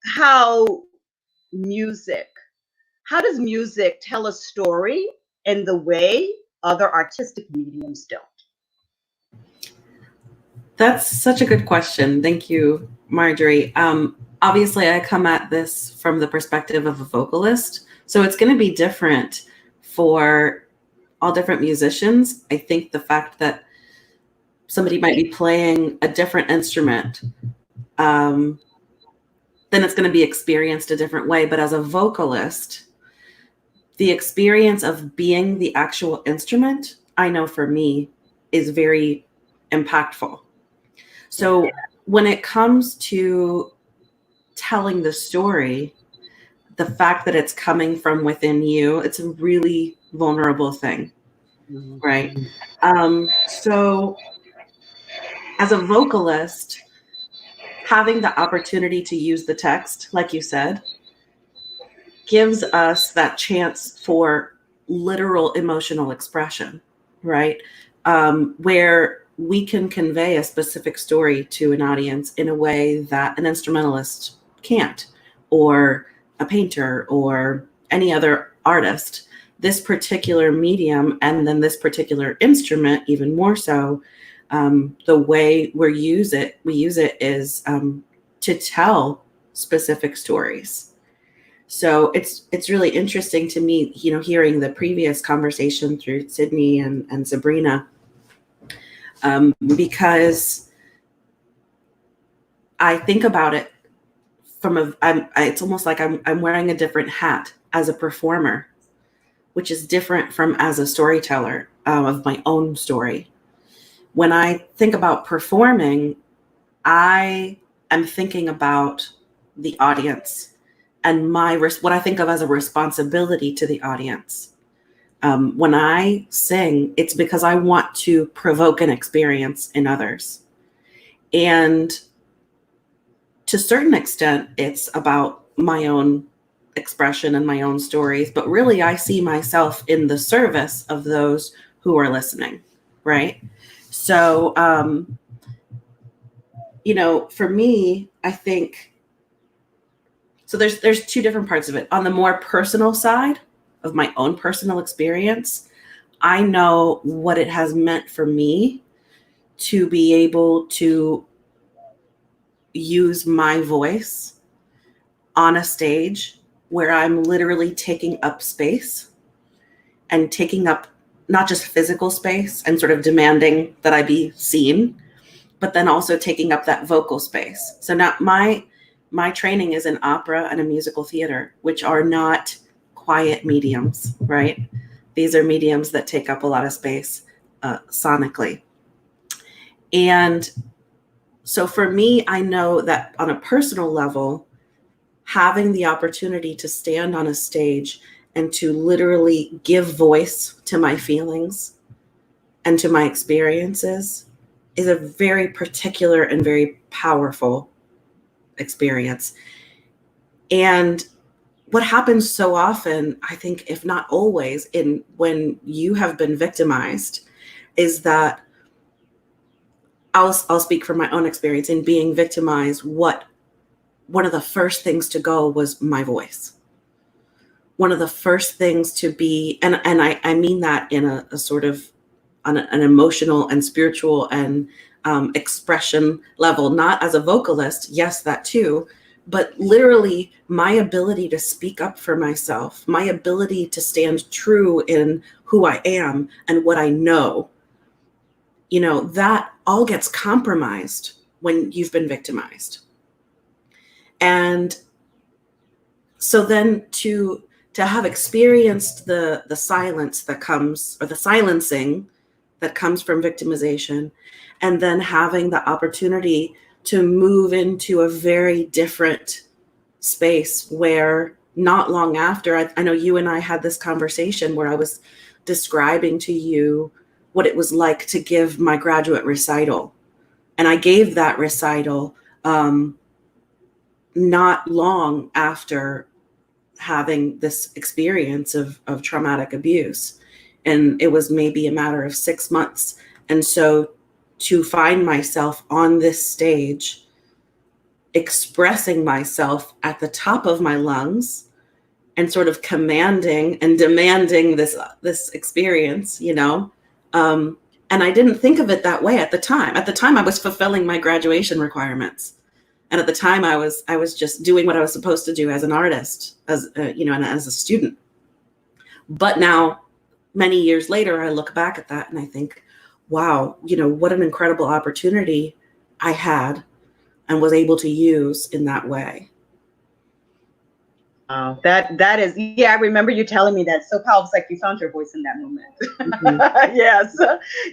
how does music tell a story in the way other artistic mediums don't? That's such a good question. Thank you, Marjorie. Obviously, I come at this from the perspective of a vocalist, so it's going to be different for all different musicians. I think the fact that somebody might be playing a different instrument, then it's going to be experienced a different way. But as a vocalist, the experience of being the actual instrument, I know for me, is very impactful. So when it comes to telling the story, the fact that it's coming from within you, it's a really vulnerable thing, right? So as a vocalist, having the opportunity to use the text, like you said, gives us that chance for literal emotional expression, right? Where we can convey a specific story to an audience in a way that an instrumentalist can't, or a painter, or any other artist. This particular medium, and then this particular instrument, even more so, the way we use it is to tell specific stories. So it's really interesting to me, hearing the previous conversation through Sidney and Sabrina, because I think about it from it's almost like I'm wearing a different hat as a performer, which is different from as a storyteller of my own story. When I think about performing, I am thinking about the audience and what I think of as a responsibility to the audience. When I sing, it's because I want to provoke an experience in others. And to a certain extent, it's about my own expression and my own stories, but really I see myself in the service of those who are listening, right? So, for me, I think, so there's two different parts of it. On the more personal side of my own personal experience, I know what it has meant for me to be able to use my voice on a stage where I'm literally taking up space, and taking up not just physical space and sort of demanding that I be seen, but then also taking up that vocal space. So now my training is in opera and a musical theater, which are not quiet mediums, right? These are mediums that take up a lot of space sonically. And so for me, I know that on a personal level, having the opportunity to stand on a stage and to literally give voice to my feelings and to my experiences is a very particular and very powerful experience. And what happens so often, I think, if not always, in when you have been victimized, is that I'll speak from my own experience in being victimized. One of the first things to go was my voice. One of the first things to be, and I mean that in a sort of on an emotional and spiritual and expression level, not as a vocalist, yes, that too, but literally my ability to speak up for myself, my ability to stand true in who I am and what I know, you know, that all gets compromised when you've been victimized. And so then to have experienced the silence that comes, or the silencing that comes from victimization, and then having the opportunity to move into a very different space where not long after, I know you and I had this conversation where I was describing to you what it was like to give my graduate recital. And I gave that recital not long after having this experience of traumatic abuse. And it was maybe a matter of 6 months. And so to find myself on this stage, expressing myself at the top of my lungs and sort of commanding and demanding this experience, you know, and I didn't think of it that way at the time. At the time, I was fulfilling my graduation requirements. And at the time, I was just doing what I was supposed to do as an artist, as you know, and as a student. But now, many years later, I look back at that and I think, wow, you know, what an incredible opportunity I had and was able to use in that way. That is, yeah, I remember you telling me that. So powerful. It's like you found your voice in that moment. Mm-hmm. Yes,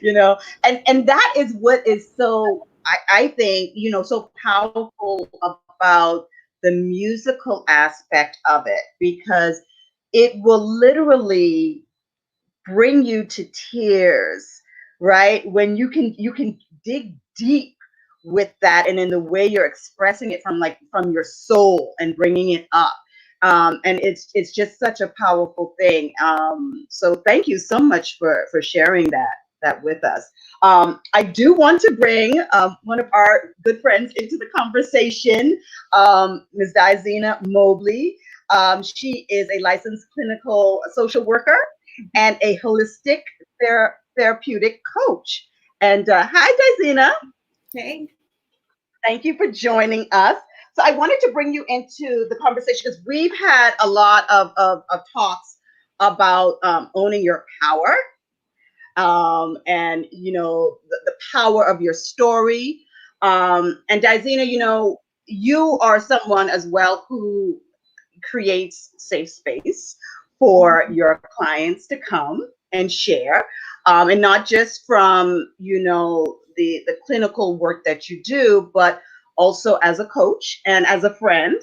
you know, and that is what is so, I think, you know, so powerful about the musical aspect of it, because it will literally bring you to tears, right? When you can dig deep with that, and in the way you're expressing it from your soul and bringing it up. And it's just such a powerful thing. So thank you so much for sharing that with us. I do want to bring one of our good friends into the conversation, Ms. Dizena Mobley. She is a licensed clinical social worker and a holistic therapeutic coach. And hi, Dizena. Hey. Thank you for joining us. So I wanted to bring you into the conversation because we've had a lot of talks about owning your power, and you know the power of your story. And Dizena, you know, you are someone as well who creates safe space for your clients to come and share, and not just from, you know, the clinical work that you do, but also as a coach and as a friend.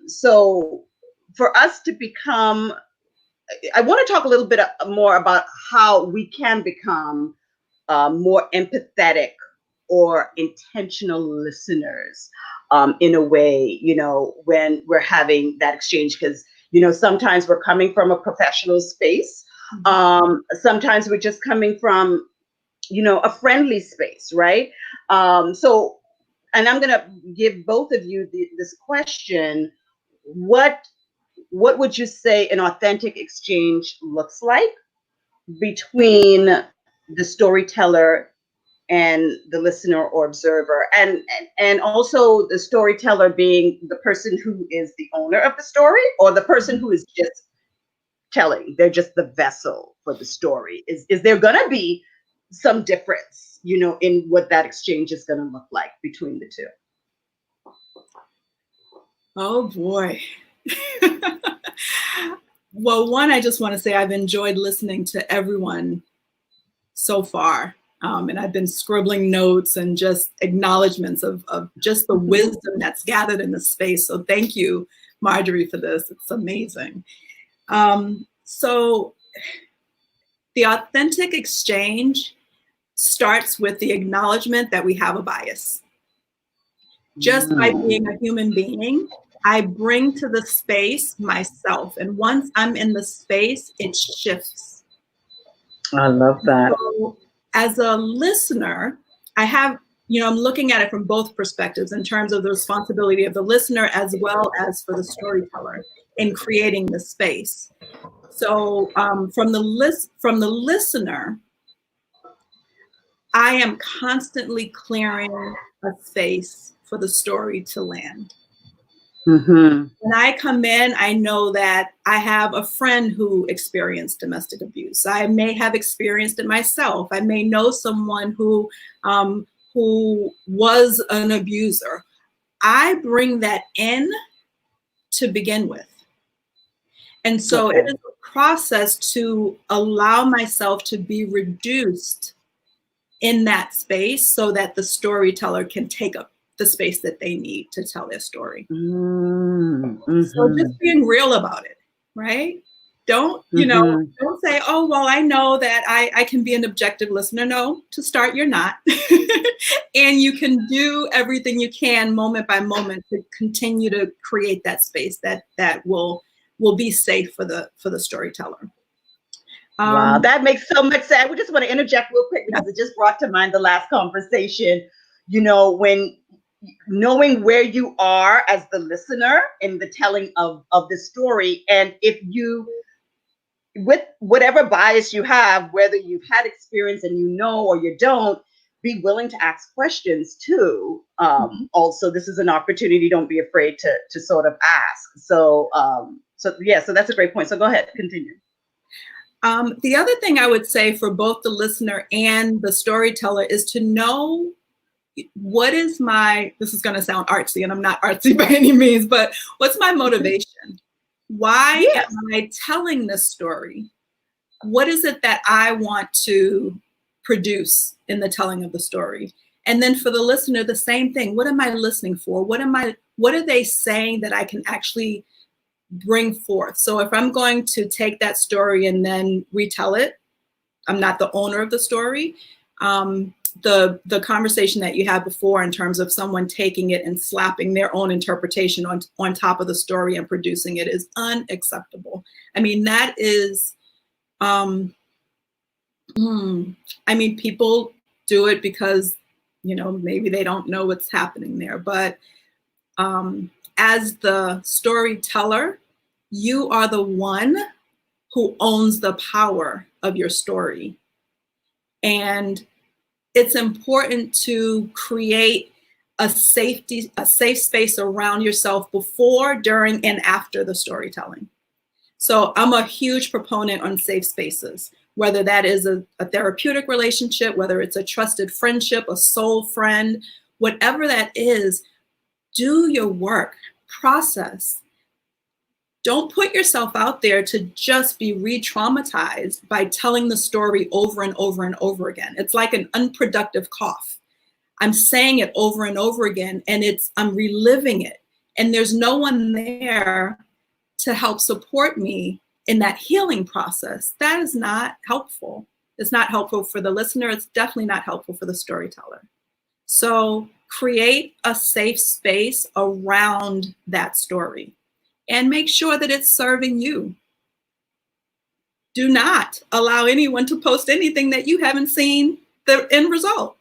So for us to become, I want to talk a little bit more about how we can become more empathetic or intentional listeners, in a way, you know, when we're having that exchange, because, you know, sometimes we're coming from a professional space. Sometimes we're just coming from, you know, a friendly space, right? So, and I'm going to give both of you this question. What would you say an authentic exchange looks like between the storyteller and the listener or observer, and also the storyteller being the person who is the owner of the story, or the person who is just telling, they're just the vessel for the story? Is there going to be some difference, you know, in what that exchange is going to look like between the two? Oh boy. Well, one, I just want to say I've enjoyed listening to everyone so far. And I've been scribbling notes and just acknowledgments of just the wisdom that's gathered in the space. So thank you, Marjorie, for this. It's amazing. So the authentic exchange starts with the acknowledgement that we have a bias. Just by being a human being, I bring to the space myself. And once I'm in the space, it shifts. I love that. So as a listener, I have, I'm looking at it from both perspectives in terms of the responsibility of the listener as well as for the storyteller in creating the space. So from the listener, I am constantly clearing a space for the story to land. Mm-hmm. When I come in, I know that I have a friend who experienced domestic abuse. I may have experienced it myself. I may know someone who was an abuser. I bring that in to begin with. And so it is a process to allow myself to be reduced in that space so that the storyteller can take up the space that they need to tell their story. Mm-hmm. So just being real about it, right? Don't, don't say, oh, well, I know that I can be an objective listener. No, to start, you're not. And you can do everything you can moment by moment to continue to create that space that will be safe for the storyteller. Wow, that makes so much sense. We just want to interject real quick because it just brought to mind the last conversation, when knowing where you are as the listener in the telling of the story. And if you, with whatever bias you have, whether you've had experience and or you don't, be willing to ask questions too. Also, this is an opportunity. Don't be afraid to sort of ask. So that's a great point. So go ahead, continue. The other thing I would say for both the listener and the storyteller is to know what is this is going to sound artsy, and I'm not artsy by any means, but what's my motivation? Why am I telling this story? What is it that I want to produce in the telling of the story? And then for the listener, the same thing. What am I listening for? What are they saying that I can actually bring forth? So if I'm going to take that story and then retell it, I'm not the owner of the story. The conversation that you had before in terms of someone taking it and slapping their own interpretation on top of the story and producing it is unacceptable. I mean, that is, people do it because, maybe they don't know what's happening there. But as the storyteller, you are the one who owns the power of your story. And it's important to create a safe space around yourself before, during, and after the storytelling. So I'm a huge proponent on safe spaces, whether that is a therapeutic relationship, whether it's a trusted friendship, a soul friend, whatever that is, do your work, process. Don't put yourself out there to just be re-traumatized by telling the story over and over and over again. It's like an unproductive cough. I'm saying it over and over again, and I'm reliving it. And there's no one there to help support me in that healing process. That is not helpful. It's not helpful for the listener. It's definitely not helpful for the storyteller. So create a safe space around that story. And make sure that it's serving you. Do not allow anyone to post anything that you haven't seen the end result.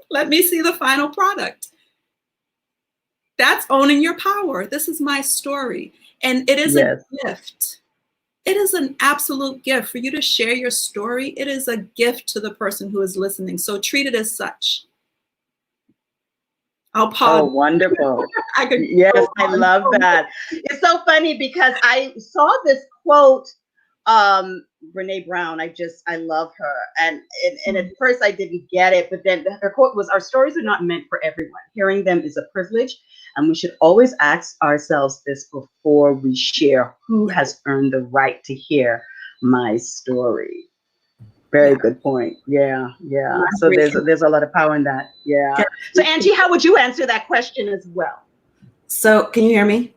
Let me see the final product. That's owning your power. This is my story. And it is a gift. It is an absolute gift for you to share your story. It is a gift to the person who is listening. So treat it as such. I'll pause. Oh, wonderful. Yes, I love that. It's so funny because I saw this quote, Brene Brown. I love her. And at first I didn't get it, but then her quote was, "Our stories are not meant for everyone. Hearing them is a privilege. And we should always ask ourselves this before we share: who has earned the right to hear my story?" Very good point. Yeah. So there's a lot of power in that. Yeah. So Angie, how would you answer that question as well? So can you hear me?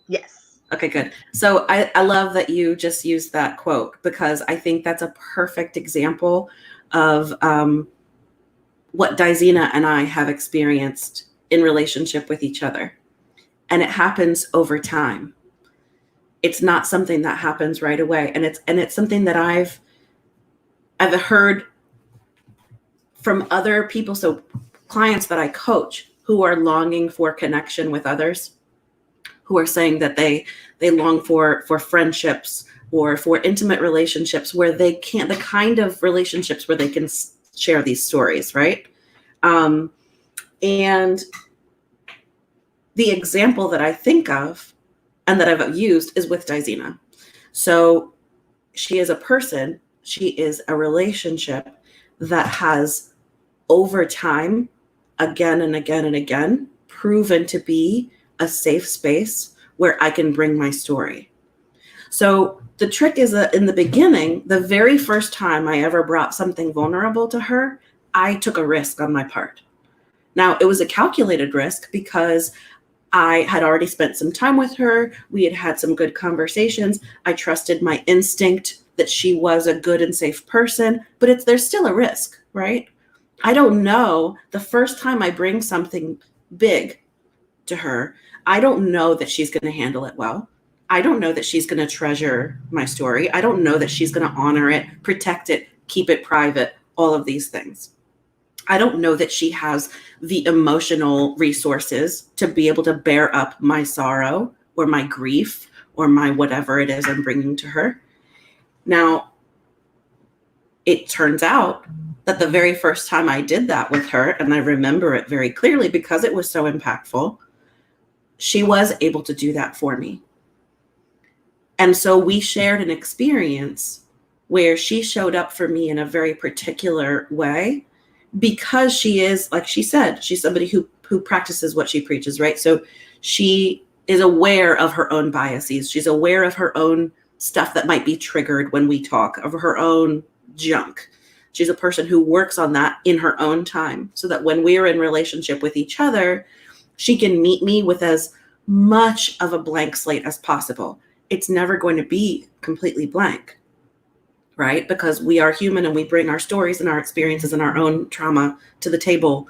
Yes. Okay, good. So I love that you just used that quote, because I think that's a perfect example of what Daisina and I have experienced in relationship with each other. And it happens over time. It's not something that happens right away. And it's something that I've heard from other people, so clients that I coach who are longing for connection with others, who are saying that they long for friendships or for intimate relationships where they can't, the kind of relationships where they can share these stories, right? And the example that I think of and that I've used is with Daisina. So she is a person, she is a relationship that has over time, again and again and again, proven to be a safe space where I can bring my story. So the trick is that in the beginning, the very first time I ever brought something vulnerable to her, I took a risk on my part. Now, it was a calculated risk because I had already spent some time with her. We had had some good conversations. I trusted my instinct that she was a good and safe person, but there's still a risk, right? I don't know, the first time I bring something big to her, I don't know that she's going to handle it well. I don't know that she's going to treasure my story. I don't know that she's going to honor it, protect it, keep it private, all of these things. I don't know that she has the emotional resources to be able to bear up my sorrow or my grief or my whatever it is I'm bringing to her. Now, it turns out that the very first time I did that with her, and I remember it very clearly because it was so impactful, she was able to do that for me. And so we shared an experience where she showed up for me in a very particular way, because she is, like she said, she's somebody who practices what she preaches, right? So she is aware of her own biases. She's aware of her own stuff that might be triggered when we talk, of her own junk. She's a person who works on that in her own time, so that when we're in relationship with each other, she can meet me with as much of a blank slate as possible. It's never going to be completely blank, right? Because we are human and we bring our stories and our experiences and our own trauma to the table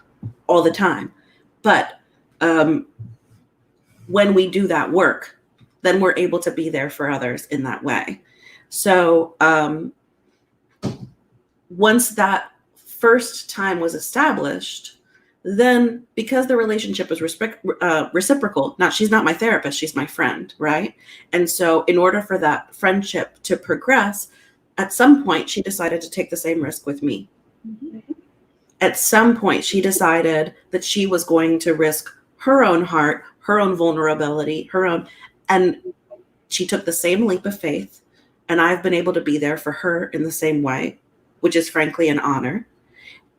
all the time. But when we do that work, then we're able to be there for others in that way. So once that first time was established, then because the relationship was reciprocal, she's not my therapist, she's my friend, right? And so in order for that friendship to progress, at some point she decided to take the same risk with me. Mm-hmm. At some point she decided that she was going to risk her own heart, her own vulnerability, and she took the same leap of faith. And I've been able to be there for her in the same way, which is frankly an honor.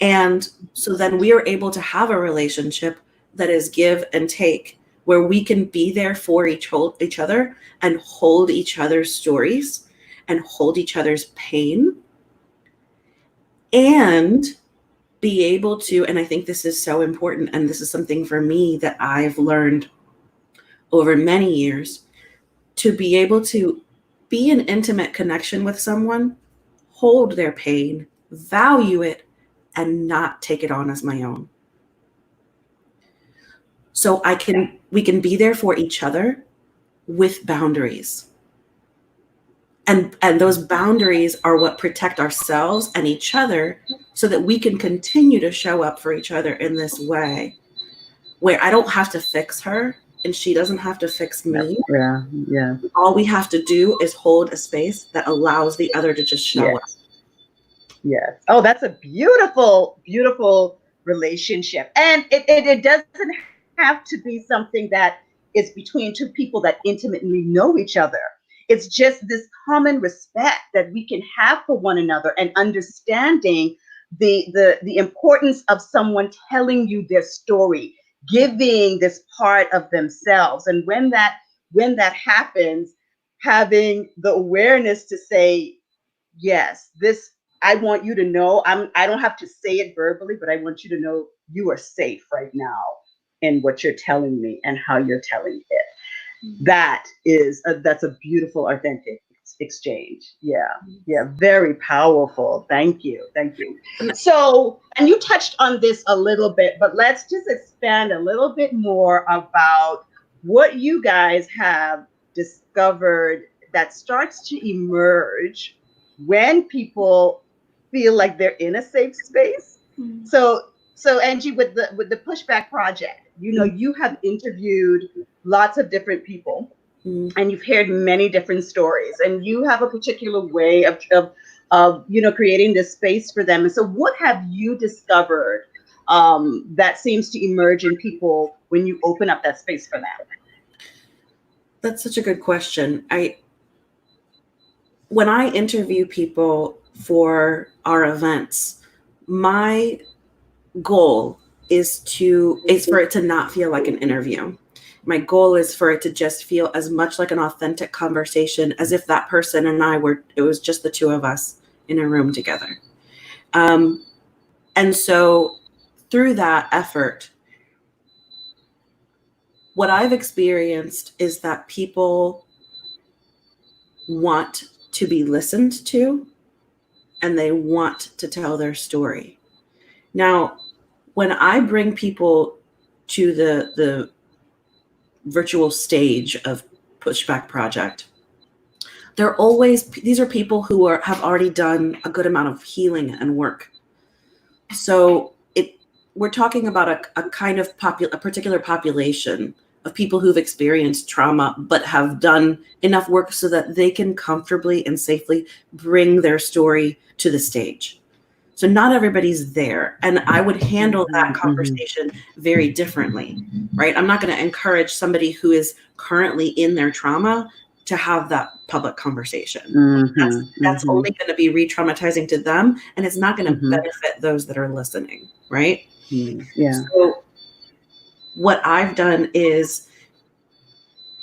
And so then we are able to have a relationship that is give and take, where we can be there for each other and hold each other's stories and hold each other's pain, and be able to, and I think this is so important, and this is something for me that I've learned over many years, to be able to be in intimate connection with someone, hold their pain, value it, and not take it on as my own. So we can be there for each other with boundaries. And those boundaries are what protect ourselves and each other, so that we can continue to show up for each other in this way, where I don't have to fix her and she doesn't have to fix me. Yeah. All we have to do is hold a space that allows the other to just show up. Yes. Oh, that's a beautiful, beautiful relationship. And it doesn't have to be something that is between two people that intimately know each other. It's just this common respect that we can have for one another, and understanding the importance of someone telling you their story, giving this part of themselves. And when that happens, having the awareness to say, yes, I want you to know, I don't have to say it verbally, but I want you to know you are safe right now in what you're telling me and how you're telling it. That's a beautiful, authentic exchange. Yeah, yeah, very powerful. Thank you, thank you. So, and you touched on this a little bit, but let's just expand a little bit more about what you guys have discovered that starts to emerge when people feel like they're in a safe space. So Angie, with the pushback project, you have interviewed lots of different people, and you've heard many different stories, and you have a particular way of creating this space for them. And so what have you discovered that seems to emerge in people when you open up that space for them? That's such a good question. When I interview people for our events, my goal is for it to not feel like an interview. My goal is for it to just feel as much like an authentic conversation as if that person and it was just the two of us in a room together. And so through that effort, what I've experienced is that people want to be listened to, and they want to tell their story. Now, when I bring people to the virtual stage of Pushback Project, these are people who have already done a good amount of healing and work. So we're talking about a kind of a particular population of people who've experienced trauma, but have done enough work so that they can comfortably and safely bring their story to the stage. So not everybody's there. And I would handle that conversation very differently, right? I'm not going to encourage somebody who is currently in their trauma to have that public conversation. That's only going to be re-traumatizing to them, and it's not going to benefit those that are listening, right? Yeah. So what I've done is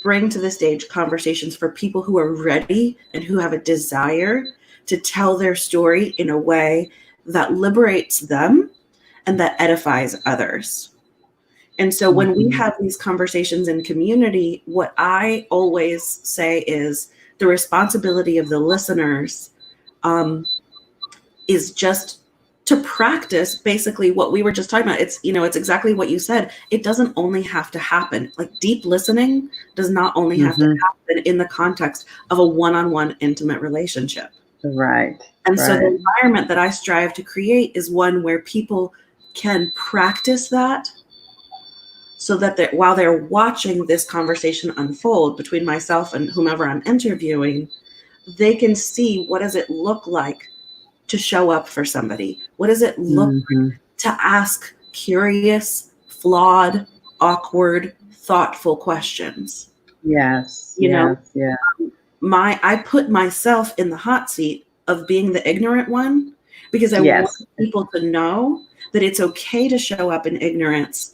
bring to the stage conversations for people who are ready and who have a desire to tell their story in a way that liberates them and that edifies others. And so when we have these conversations in community, what I always say is the responsibility of the listeners is just to practice basically what we were just talking about. It's exactly what you said. It doesn't only have to happen. Like, deep listening does not only have to happen in the context of a one-on-one intimate relationship. Right. And so the environment that I strive to create is one where people can practice that, so that while they're watching this conversation unfold between myself and whomever I'm interviewing, they can see, what does it look like to show up for somebody? What does it look like to ask curious, flawed, awkward, thoughtful questions? Yes. I put myself in the hot seat of being the ignorant one, because I want people to know that it's okay to show up in ignorance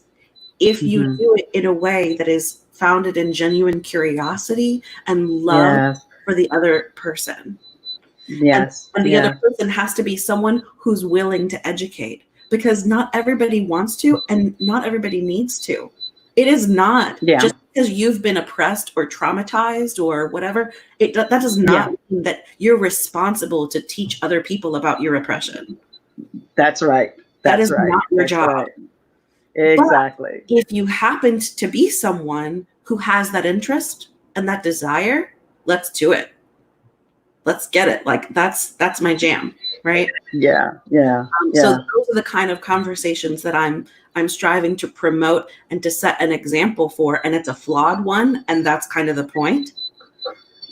if you do it in a way that is founded in genuine curiosity and love for the other person. And the other person has to be someone who's willing to educate, because not everybody wants to and not everybody needs to. It is not just because you've been oppressed or traumatized or whatever. That does not mean that you're responsible to teach other people about your oppression. That's right. That is not your job. Right. Exactly. But if you happen to be someone who has that interest and that desire, let's do it. Let's get it. Like, that's my jam, right? Yeah. So those are the kind of conversations that I'm striving to promote and to set an example for, and it's a flawed one, and that's kind of the point.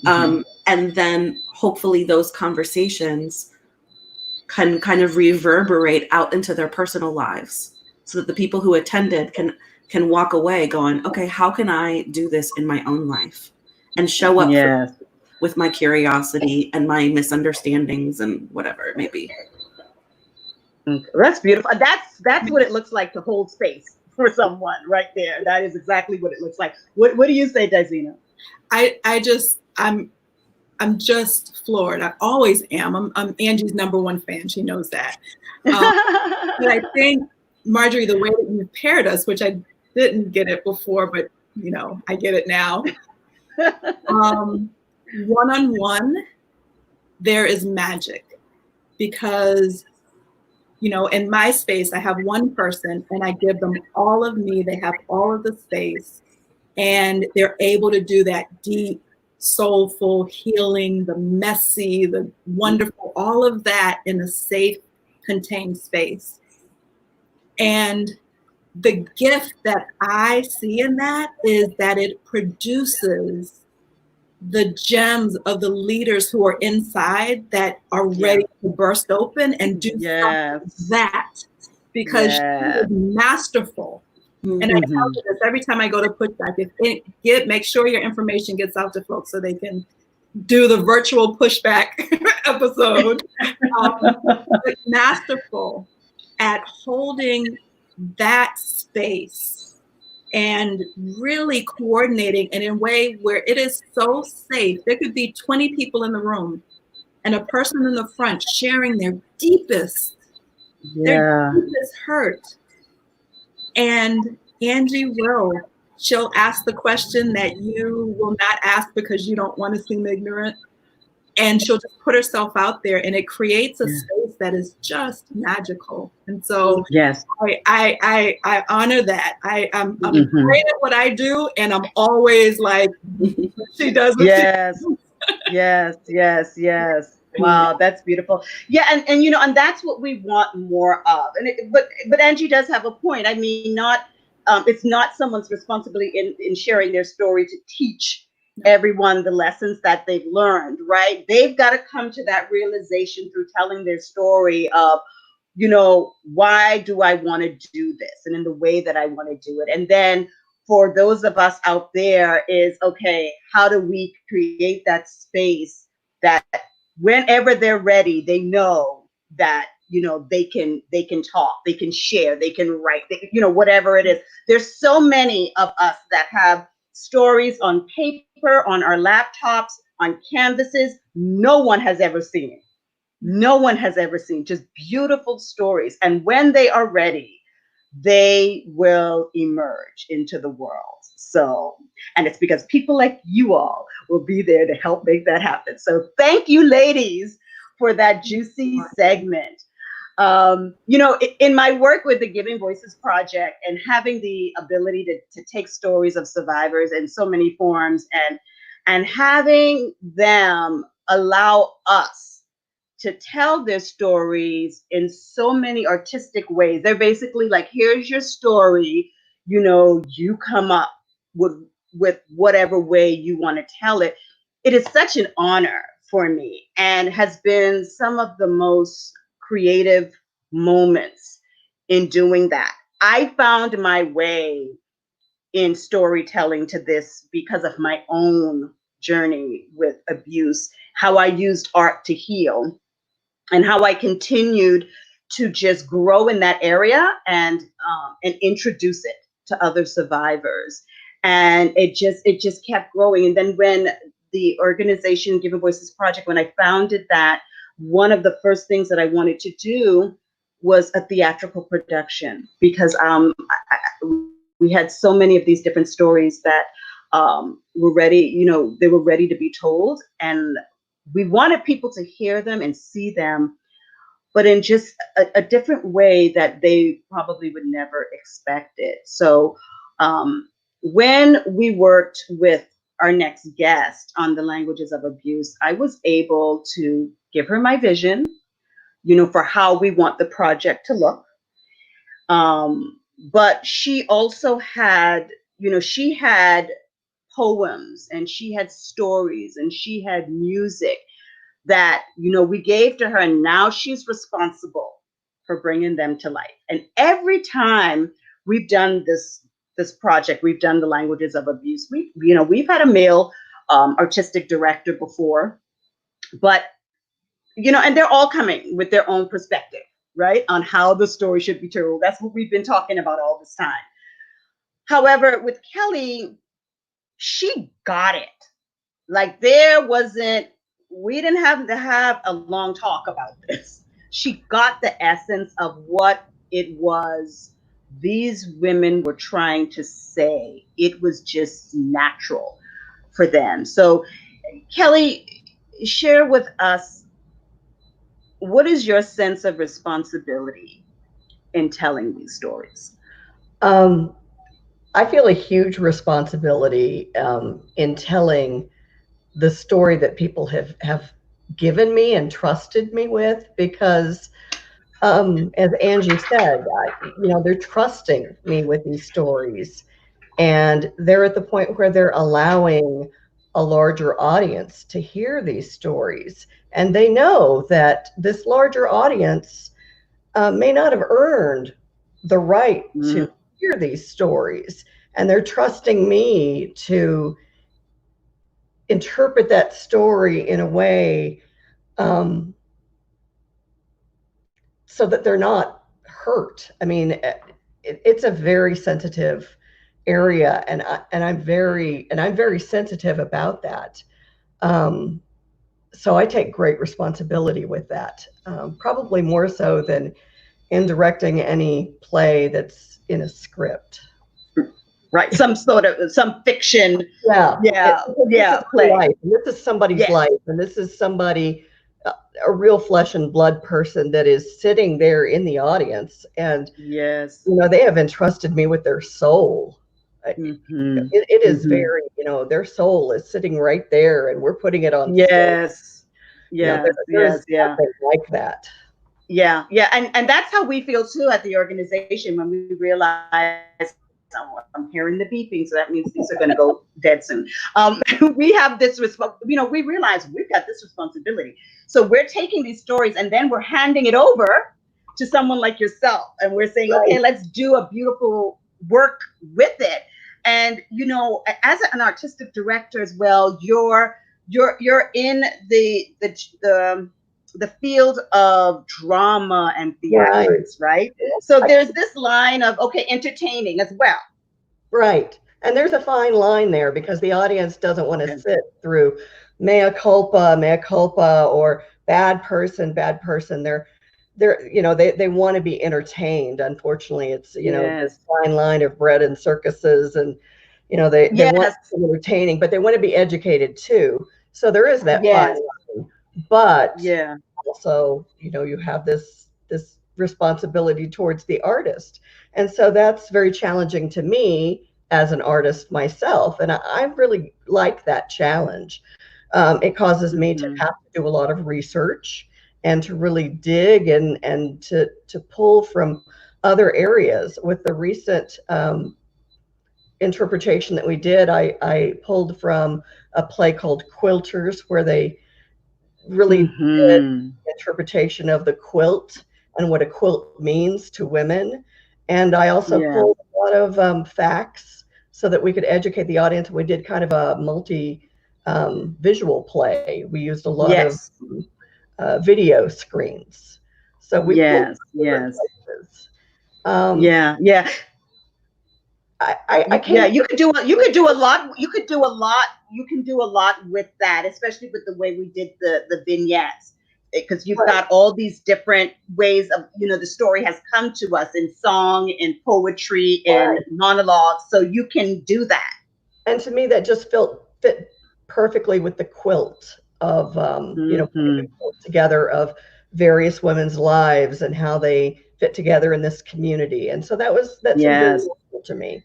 And then hopefully those conversations can kind of reverberate out into their personal lives, so that the people who attended can walk away going, okay, how can I do this in my own life and show up with my curiosity and my misunderstandings and whatever it may be. That's beautiful. That's what it looks like to hold space for someone right there. That is exactly what it looks like. What do you say, Daisina? I'm just floored. I always am. I'm Angie's #1 fan. She knows that. But I think, Marjorie, the way that you paired us, which I didn't get it before, but I get it now, One-on-one, there is magic because, you know, in my space, I have one person and I give them all of me. They have all of the space and they're able to do that deep, soulful healing, the messy, the wonderful, all of that in a safe, contained space. And the gift that I see in that is that it produces the gems of the leaders who are inside that are ready to burst open and do something with that, because she is masterful. And I tell you this every time I go to pushback, make sure your information gets out to folks so they can do the virtual pushback episode. But masterful at holding that space and really coordinating in a way where it is so safe. There could be 20 people in the room and a person in the front sharing their deepest hurt. And Angie she'll ask the question that you will not ask because you don't want to seem ignorant. And she'll just put herself out there and it creates a space that is just magical. And so I honor that. I'm great at what I do and I'm always like, she does what she does. Yes. Wow, that's beautiful. Yeah, and you know, and that's what we want more of. And but Angie does have a point. I mean, it's not someone's responsibility in sharing their story to teach everyone the lessons that they've learned, right? They've got to come to that realization through telling their story of, you know, why do I want to do this and in the way that I want to do it? And then for those of us out there is, okay, how do we create that space that whenever they're ready, they know that, you know, they can talk, they can share, they can write, you know, whatever it is. There's so many of us that have stories on paper, on our laptops, on canvases. No one has ever seen. No one has ever seen. Just beautiful stories. And when they are ready, they will emerge into the world. So, and it's because people like you all will be there to help make that happen. So thank you, ladies, for that juicy segment. You know, in my work with the Giving Voices Project and having the ability to take stories of survivors in so many forms and having them allow us to tell their stories in so many artistic ways. They're basically like, here's your story, you know, you come up with whatever way you want to tell it. It is such an honor for me and has been some of the most creative moments in doing that. I found my way in storytelling to this because of my own journey with abuse, how I used art to heal, and how I continued to just grow in that area and introduce it to other survivors. And it just kept growing. And then when the organization Giving Voices Project, when I founded that, one of the first things that I wanted to do was a theatrical production because we had so many of these different stories that were ready, you know, they were ready to be told. And we wanted people to hear them and see them, but in just a different way that they probably would never expect it. So when we worked with our next guest on the languages of abuse, I was able to give her my vision, you know, for how we want the project to look. But she also had, you know, she had poems and she had stories and she had music that, you know, we gave to her, and now she's responsible for bringing them to life. And every time we've done this project, we've done the languages of abuse. We've had a male artistic director before, but, you know, and they're all coming with their own perspective, right, on how the story should be told. That's what we've been talking about all this time. However, with Kelly, she got it. Like we didn't have to have a long talk about this. She got the essence of what it was these women were trying to say. It was just natural for them. So Kelly, share with us, what is your sense of responsibility in telling these stories? I feel a huge responsibility in telling the story that people have given me and trusted me with, because as Angie said, they're trusting me with these stories, and they're at the point where they're allowing a larger audience to hear these stories, and they know that this larger audience may not have earned the right to hear these stories, and they're trusting me to interpret that story in a way so that they're not hurt. I mean, it's a very sensitive area, and I'm very sensitive about that. So I take great responsibility with that, probably more so than in directing any play that's in a script. Right, some fiction. Yeah. Play. Life. And this is somebody's life, and this is somebody, a real flesh and blood person that is sitting there in the audience, and they have entrusted me with their soul. It is very, their soul is sitting right there, and we're putting it on stage. There's nothing like that. Yeah, and that's how we feel too at the organization when we realize, I'm hearing the beeping, so that means these are going to go dead soon. We have this we realize we've got this responsibility. So we're taking these stories and then we're handing it over to someone like yourself, and we're saying, okay, let's do a beautiful work with it. And as an artistic director as well, you're in the field of drama and theatrics, right? So there's this line of, entertaining as well. Right. And there's a fine line there, because the audience doesn't want to sit through mea culpa, or bad person. They want to be entertained. Unfortunately, it's, this fine line of bread and circuses, and, they want to be entertaining, but they want to be educated too. So there is that fine line. But also, you have this responsibility towards the artist. And so that's very challenging to me as an artist myself. And I really like that challenge. It causes me to have to do a lot of research and to really dig and to pull from other areas. With the recent interpretation that we did, I pulled from a play called Quilters, where they really did interpretation of the quilt and what a quilt means to women. And I also pulled a lot of facts so that we could educate the audience. We did kind of a visual play. We used a lot of video screens. So we you can do a lot with that, especially with the way we did the vignettes, because you've got all these different ways of, the story has come to us in song, in poetry, in monologues, so you can do that. And to me, that just fit perfectly with the quilt of putting the quilt together of various women's lives and how they fit together in this community. And so that's very useful to me.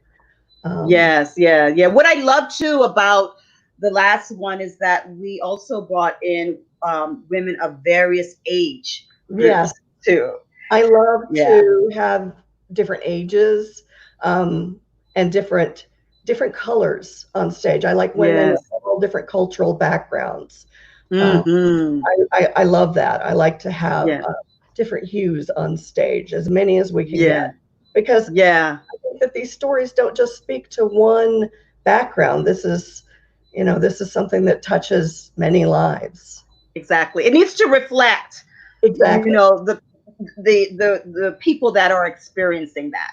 What I love too about the last one is that we also brought in women of various age groups too. I love to have different ages and different colors on stage. I like women of all different cultural backgrounds. I love that. I like to have different hues on stage, as many as we can get, because I think that these stories don't just speak to one background. This is something that touches many lives. Exactly. It needs to reflect the people that are experiencing that.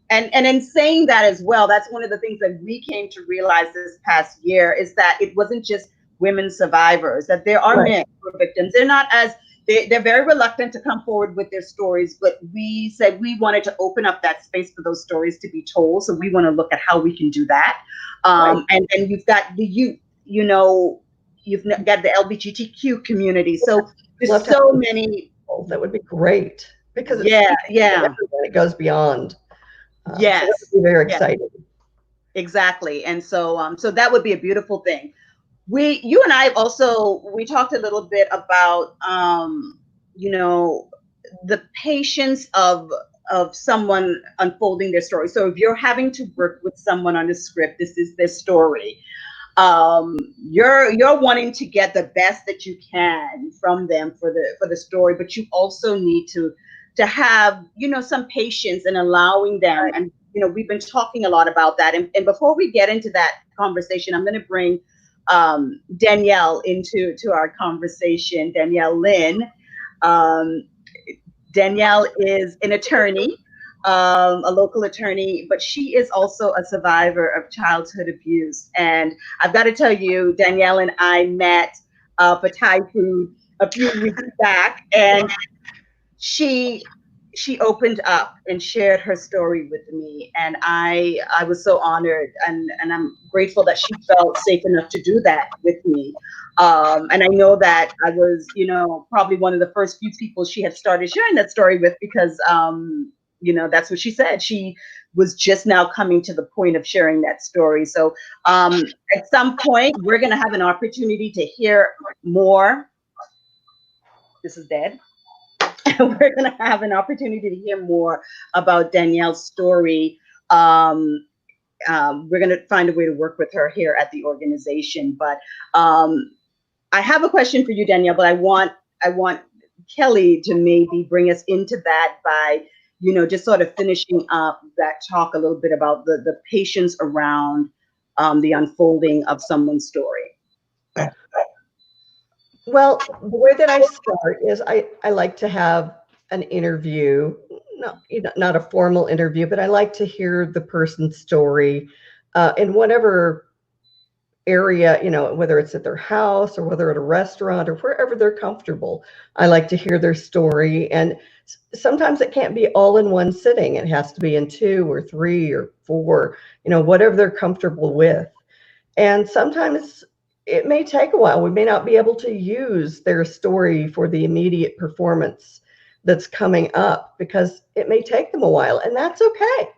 And in saying that as well, that's one of the things that we came to realize this past year, is that it wasn't just women survivors, that there are men who are victims. They're not as they're very reluctant to come forward with their stories, but we said we wanted to open up that space for those stories to be told. So we want to look at how we can do that. Right. And then you've got the youth, you know, you've got the LGBTQ community. So there's so many. That would be great because it goes beyond. Yes, so that would be very exciting. Exactly, and so so that would be a beautiful thing. You and I also, we talked a little bit about you know, the patience of someone unfolding their story. So if you're having to work with someone on a script, this is their story. You're wanting to get the best that you can from them for the story, but you also need to have, you know, some patience in allowing them. And you know, we've been talking a lot about that. And before we get into that conversation, I'm going to bring Danielle into our conversation. Danielle Lynn. Danielle is an attorney, a local attorney, but she is also a survivor of childhood abuse. And I've got to tell you, Danielle and I met for Thai food a few weeks back, and she opened up and shared her story with me, and I was so honored, and I'm grateful that she felt safe enough to do that with me. And I know that I was, you know, probably one of the first few people she had started sharing that story with, because you know, that's what she said. She was just now coming to the point of sharing that story. So at some point, we're going to have an opportunity to hear more. This is dead. We're going to have an opportunity to hear more about Danielle's story. We're going to find a way to work with her here at the organization. But I have a question for you, Danielle, but I want Kelly to maybe bring us into that by, you know, just sort of finishing up that talk a little bit about the patience around the unfolding of someone's story. Well, the way that I start is I like to have an interview, not a formal interview, but I like to hear the person's story in whatever area, you know, whether it's at their house or whether at a restaurant or wherever they're comfortable. I like to hear their story. And sometimes it can't be all in one sitting. It has to be in 2 or 3 or 4, you know, whatever they're comfortable with. And sometimes it may take a while. We may not be able to use their story for the immediate performance that's coming up because it may take them a while, and that's okay.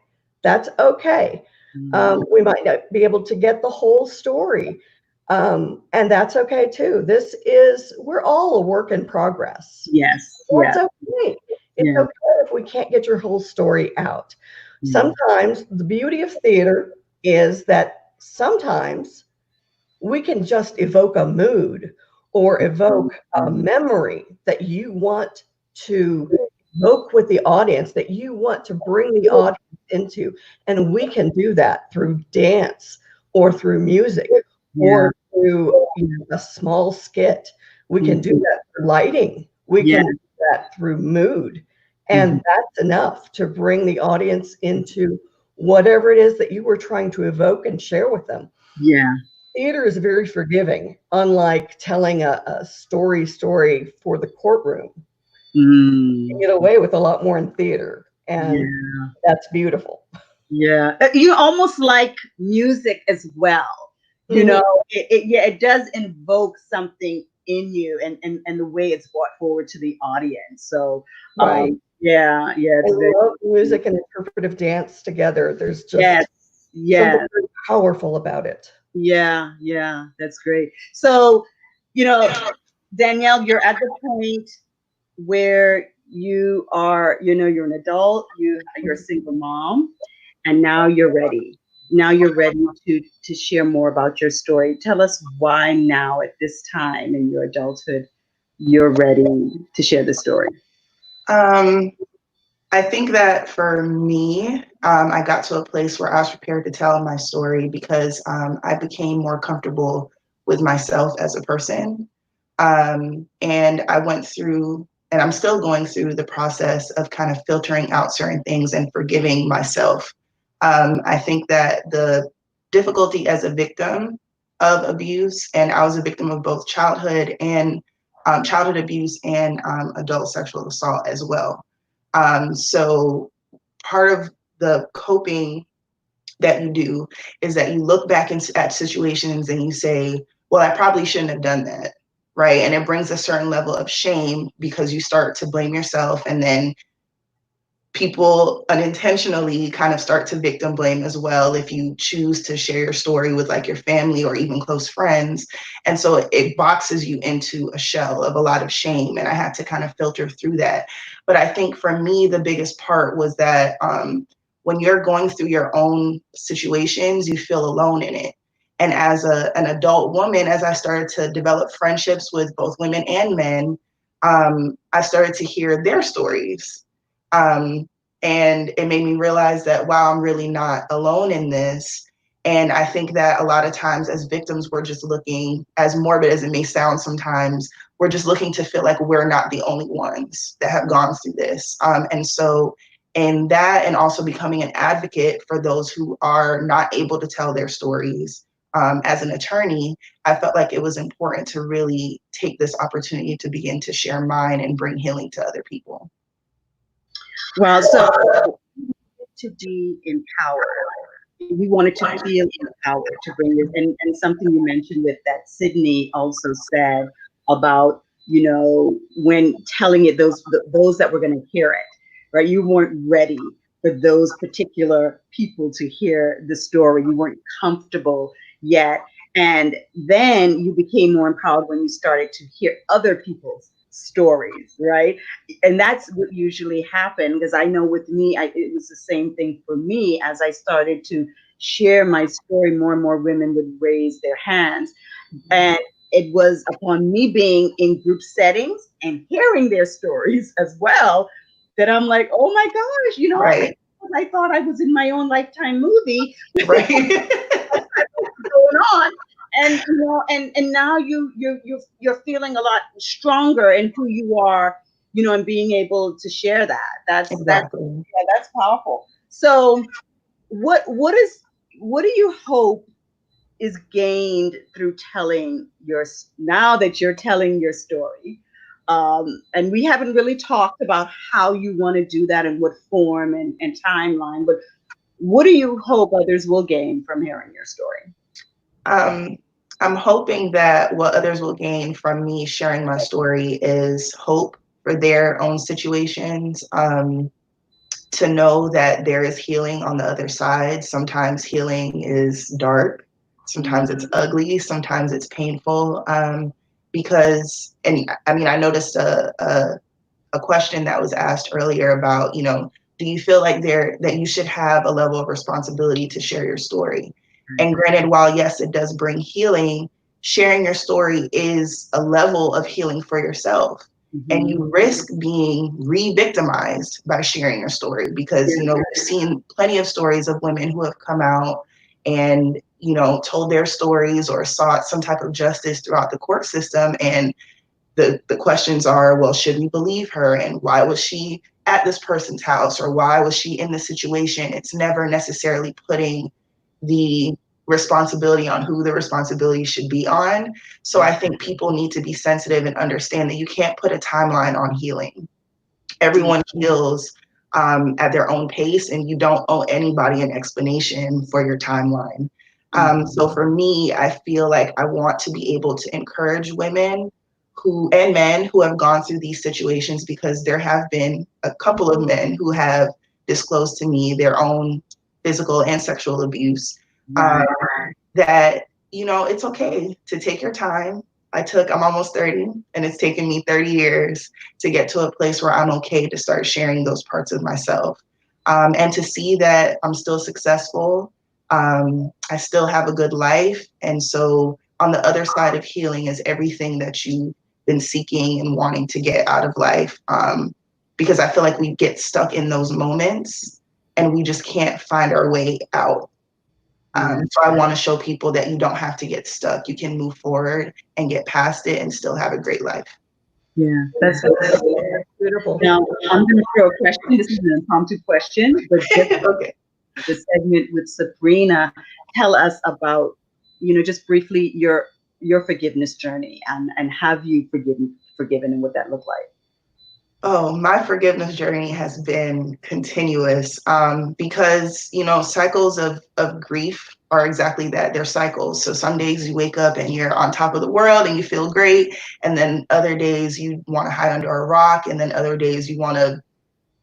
That's okay. We might not be able to get the whole story, and that's okay too. We're all a work in progress. Yes. That's okay. It's okay if we can't get your whole story out. Sometimes the beauty of theater is that sometimes we can just evoke a mood or evoke a memory that you want to evoke with the audience, that you want to bring the audience into. And we can do that through dance or through music or through, you know, a small skit. We can do that through lighting. We can do that through mood. And that's enough to bring the audience into whatever it is that you were trying to evoke and share with them. Yeah. Theater is very forgiving, unlike telling a story for the courtroom. You get away with a lot more in theater, and that's beautiful. Yeah, you almost like music as well. You know, it does invoke something in you, and the way it's brought forward to the audience. So, right. I love music and interpretive dance together. There's just something very powerful about it. Yeah, that's great. So, you know, Danielle, you're at the point where you are, you know, you're an adult, you're a single mom, and now you're ready. Now you're ready to share more about your story. Tell us why now at this time in your adulthood you're ready to share the story. I think that for me, I got to a place where I was prepared to tell my story because I became more comfortable with myself as a person. And I went through, and I'm still going through the process of kind of filtering out certain things and forgiving myself. I think that the difficulty as a victim of abuse, and I was a victim of both childhood and childhood abuse and adult sexual assault as well. So part of the coping that you do is that you look back at situations and you say, well, I probably shouldn't have done that, right? And it brings a certain level of shame because you start to blame yourself, and then people unintentionally kind of start to victim blame as well if you choose to share your story with like your family or even close friends. And so it boxes you into a shell of a lot of shame, and I had to kind of filter through that. But I think for me, the biggest part was that when you're going through your own situations, you feel alone in it. And as an adult woman, as I started to develop friendships with both women and men, I started to hear their stories. And it made me realize that, wow, I'm really not alone in this. And I think that a lot of times as victims, we're just looking, as morbid as it may sound sometimes, we're just looking to feel like we're not the only ones that have gone through this. And so in that, and also becoming an advocate for those who are not able to tell their stories, as an attorney, I felt like it was important to really take this opportunity to begin to share mine and bring healing to other people. Well, so to be empowered, we wanted to feel empowered to bring this, and something you mentioned with that Sidney also said about, you know, when telling it, those that were going to hear it, right? You weren't ready for those particular people to hear the story. You weren't comfortable yet. And then you became more empowered when you started to hear other people's stories, right? And that's what usually happened, because I know with me, it was the same thing for me. As I started to share my story, more and more women would raise their hands. And it was upon me being in group settings and hearing their stories as well that I'm like, oh my gosh, you know, right. I thought I was in my own Lifetime movie. Right. Going on. And you know, and now you're feeling a lot stronger in who you are, you know, and being able to share that. That's powerful. So what do you hope is gained through telling now that you're telling your story? And we haven't really talked about how you want to do that and what form and timeline, but what do you hope others will gain from hearing your story? I'm hoping that what others will gain from me sharing my story is hope for their own situations, to know that there is healing on the other side. Sometimes healing is dark, sometimes it's ugly, sometimes it's painful, because, and I mean, I noticed a question that was asked earlier about, you know, do you feel like that you should have a level of responsibility to share your story? And granted, while yes, it does bring healing, sharing your story is a level of healing for yourself. And you risk being re-victimized by sharing your story, because, you know, we've seen plenty of stories of women who have come out and, you know, told their stories or sought some type of justice throughout the court system. And the questions are, well, should we believe her? And why was she at this person's house? Or why was she in this situation? It's never necessarily putting the responsibility on who the responsibility should be on. So I think people need to be sensitive and understand that you can't put a timeline on healing. Everyone heals at their own pace, and you don't owe anybody an explanation for your timeline. So for me, I feel like I want to be able to encourage women and men who have gone through these situations, because there have been a couple of men who have disclosed to me their own physical and sexual abuse, that, you know, it's okay to take your time. I'm almost 30, and it's taken me 30 years to get to a place where I'm okay to start sharing those parts of myself, and to see that I'm still successful. I still have a good life. And so on the other side of healing is everything that you've been seeking and wanting to get out of life. Because I feel like we get stuck in those moments and we just can't find our way out. So I want to show people that you don't have to get stuck. You can move forward and get past it and still have a great life. Yeah, that's beautiful. Now, I'm going to throw a question. This is an impromptu question, but just okay. The segment with Sabrina, tell us about, you know, just briefly your forgiveness journey, and have you forgiven and what that looked like? Oh, my forgiveness journey has been continuous, because, cycles of grief are exactly that. They're cycles. So some days you wake up and you're on top of the world and you feel great. And then other days you want to hide under a rock. And then other days you want to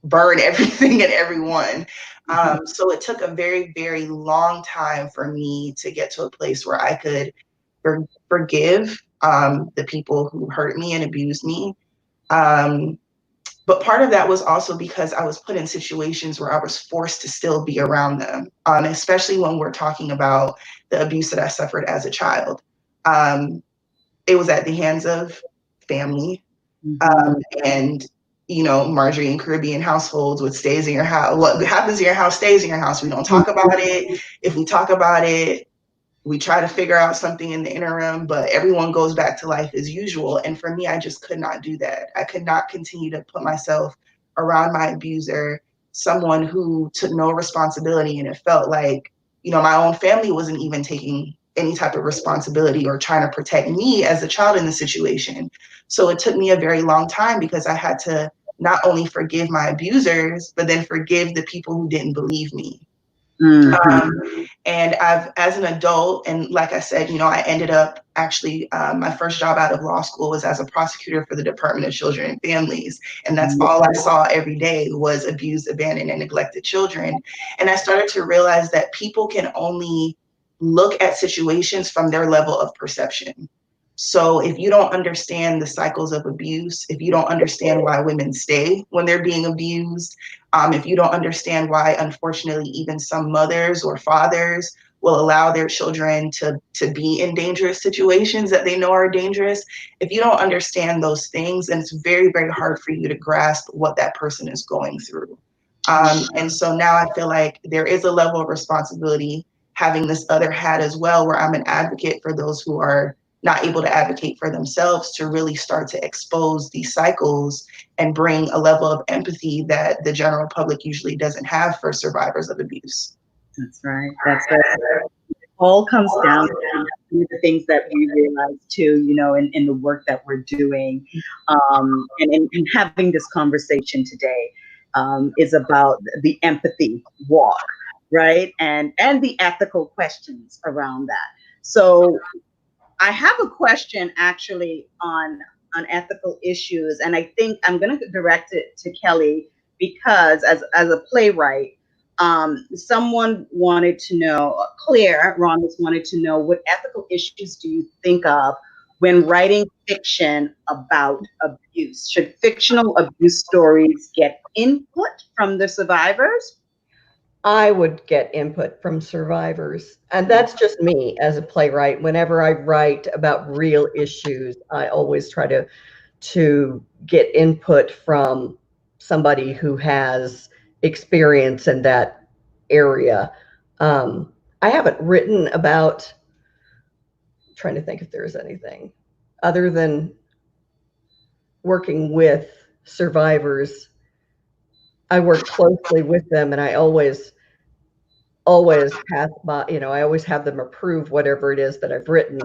burn everything and everyone. So it took a very, very long time for me to get to a place where I could forgive the people who hurt me and abused me. But part of that was also because I was put in situations where I was forced to still be around them, especially when we're talking about the abuse that I suffered as a child. It was at the hands of family, and Marjorie and Caribbean households with stays in your house. What happens in your house stays in your house. We don't talk about it. If we talk about it, we try to figure out something in the interim, but everyone goes back to life as usual. And for me, I just could not do that. I could not continue to put myself around my abuser, someone who took no responsibility. And it felt like, my own family wasn't even taking any type of responsibility or trying to protect me as a child in the situation. So it took me a very long time because I had to not only forgive my abusers, but then forgive the people who didn't believe me. And as an adult, and like I said, I ended up actually, my first job out of law school was as a prosecutor for the Department of Children and Families. And that's all I saw every day was abused, abandoned, and neglected children. And I started to realize that people can only look at situations from their level of perception. So if you don't understand the cycles of abuse, if you don't understand why women stay when they're being abused, if you don't understand why, unfortunately, even some mothers or fathers will allow their children to be in dangerous situations that they know are dangerous, if you don't understand those things, then it's very, very hard for you to grasp what that person is going through. And so now I feel like there is a level of responsibility having this other hat as well, where I'm an advocate for those who are not able to advocate for themselves, to really start to expose these cycles and bring a level of empathy that the general public usually doesn't have for survivors of abuse. That's right. That's right. It all comes down to the things that we realize too, in the work that we're doing, and in having this conversation today, is about the empathy walk, right? And the ethical questions around that. So I have a question actually on ethical issues, and I think I'm going to direct it to Kelly because as a playwright, someone wanted to know, Claire Rondas wanted to know, what ethical issues do you think of when writing fiction about abuse? Should fictional abuse stories get input from the survivors? I would get input from survivors. And that's just me as a playwright. Whenever I write about real issues, I always try to get input from somebody who has experience in that area. I haven't written about, I'm trying to think if there's anything other than working with survivors. I work closely with them, and I always pass by, I always have them approve whatever it is that I've written.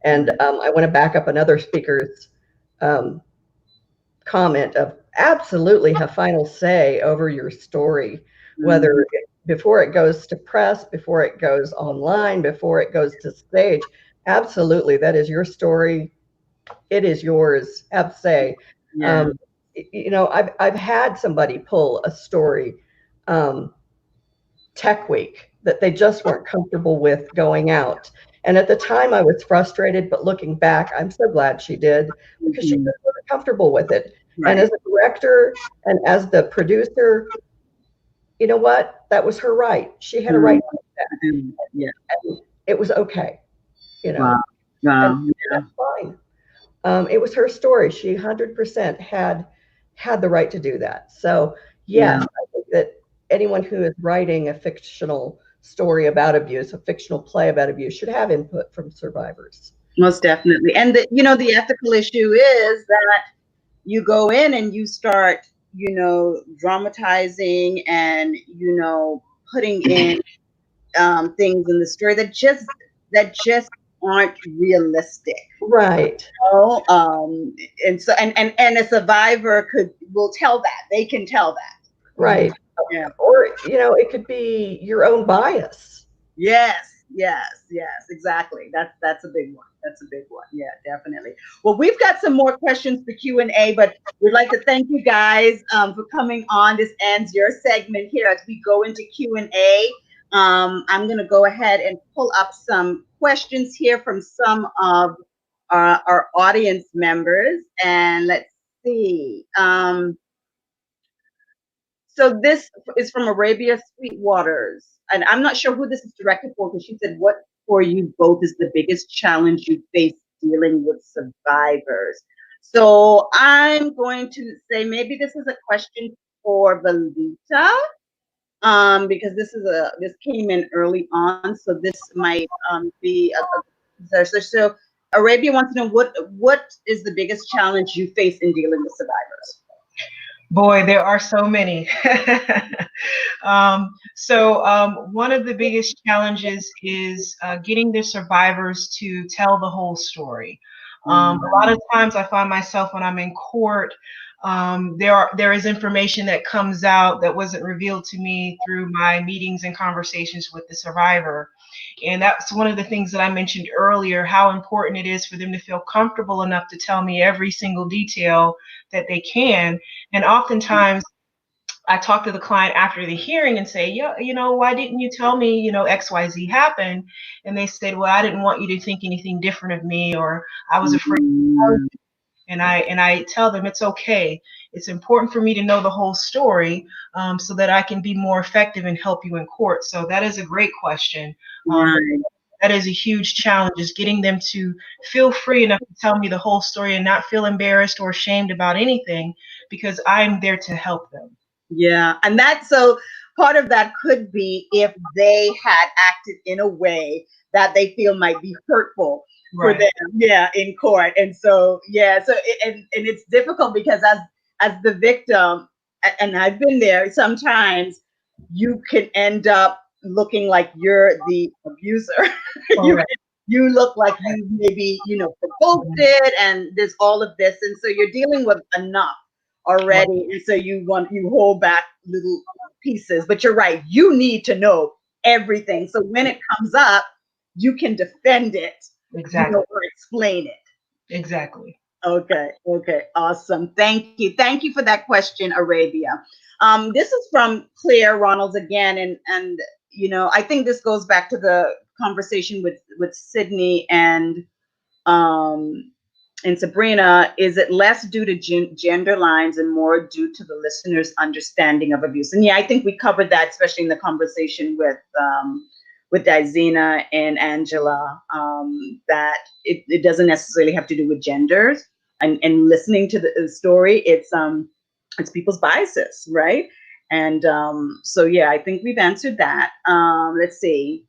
And I want to back up another speaker's comment of absolutely have final say over your story, whether before it goes to press, before it goes online, before it goes to stage. Absolutely, that is your story. It is yours. Have say. Yeah. I've had somebody pull a story, Tech Week, that they just weren't comfortable with going out. And at the time I was frustrated, but looking back, I'm so glad she did, because she just wasn't comfortable with it. Right. And as a director and as the producer, you know what? That was her right. She had a right to that. Yeah. And it was okay. Wow. And that's fine. It was her story. She 100% had the right to do that. So yes, I think that anyone who is writing a fictional story about abuse, a fictional play about abuse, should have input from survivors. Most definitely. And the ethical issue is that you go in and you start, dramatizing and, putting in things in the story that just aren't realistic. Right. And so and a survivor will tell that. They can tell that. Right. Yeah. Or, it could be your own bias. Yes, exactly. That's a big one. That's a big one. Yeah, definitely. Well, we've got some more questions for Q&A, but we'd like to thank you guys for coming on. This ends your segment here as we go into Q&A. I'm going to go ahead and pull up some questions here from some of our audience members, and let's see. So this is from Arabia Sweetwaters, and I'm not sure who this is directed for, because she said, what for you both is the biggest challenge you face dealing with survivors? So I'm going to say maybe this is a question for Valita, because this came in early on, so this might be so Arabia wants to know what is the biggest challenge you face in dealing with survivors? Boy, there are so many. One of the biggest challenges is getting the survivors to tell the whole story. A lot of times I find myself when I'm in court, there is information that comes out that wasn't revealed to me through my meetings and conversations with the survivor. And that's one of the things that I mentioned earlier, how important it is for them to feel comfortable enough to tell me every single detail that they can. And oftentimes I talk to the client after the hearing and say, yeah, why didn't you tell me, XYZ happened? And they said, well, I didn't want you to think anything different of me, or I was afraid to tell you. And I tell them it's okay. It's important for me to know the whole story, so that I can be more effective and help you in court. So that is a great question. That is a huge challenge, is getting them to feel free enough to tell me the whole story and not feel embarrassed or ashamed about anything, because I'm there to help them. Yeah, and so part of that could be if they had acted in a way that they feel might be hurtful for them, in court. And so, and it's difficult because as the victim, and I've been there, sometimes you can end up looking like you're the abuser. You look like you maybe, provoked it, and there's all of this. And so you're dealing with enough already. And so you hold back little pieces, but you're right. You need to know everything. So when it comes up, you can defend it. Exactly. Or explain it. Exactly. Okay. Awesome. Thank you for that question, Arabia. This is from Claire Ronalds again, and I think this goes back to the conversation with Sidney and Sabrina. Is it less due to gender lines and more due to the listener's understanding of abuse? And yeah, I think we covered that, especially in the conversation with Dizena and Angela, that it doesn't necessarily have to do with genders. And listening to the story, it's people's biases, right? And so yeah, I think we've answered that. Let's see.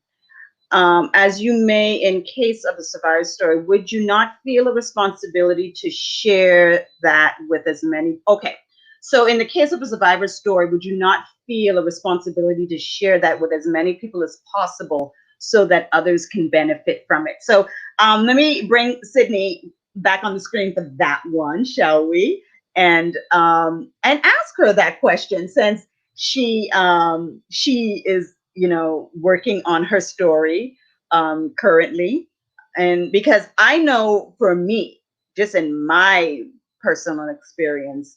As you may, in case of a survivor story, would you not feel a responsibility to share that with as many? Okay. So in the case of a survivor story, would you not feel a responsibility to share that with as many people as possible so that others can benefit from it? So let me bring Sidney back on the screen for that one, shall we? And ask her that question, since she is working on her story currently. And because I know for me, just in my personal experience,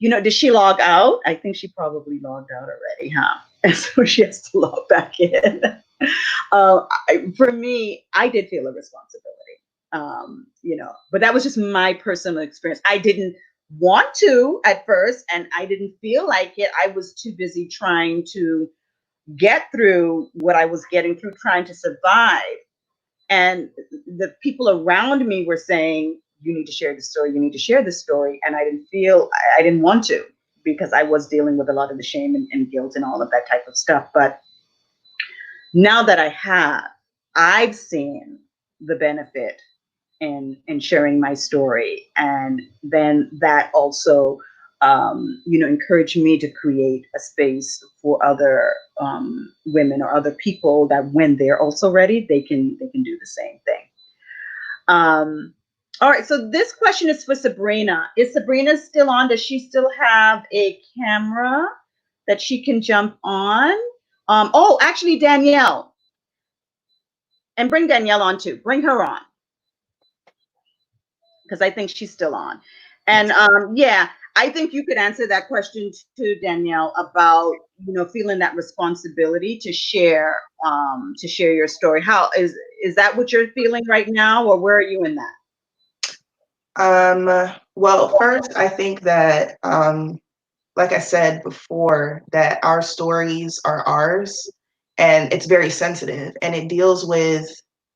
did she log out? I think she probably logged out already, huh? And so she has to log back in. For me, I did feel a responsibility, but that was just my personal experience. I didn't want to at first, and I didn't feel like it. I was too busy trying to get through what I was getting through, trying to survive. And the people around me were saying, you need to share the story, you need to share the story. And I didn't want to, because I was dealing with a lot of the shame and guilt and all of that type of stuff. But now that I've seen the benefit in sharing my story. And then that also encouraged me to create a space for other women or other people that when they're also ready, they can do the same thing. All right, so this question is for Sabrina. Is Sabrina still on? Does she still have a camera that she can jump on? Oh, actually, Danielle. And bring Danielle on too. Bring her on. Because I think she's still on. And yeah, I think you could answer that question to Danielle about, feeling that responsibility to share your story. How is that what you're feeling right now, or where are you in that? Well, first, I think that, like I said before, that our stories are ours, and it's very sensitive, and it deals with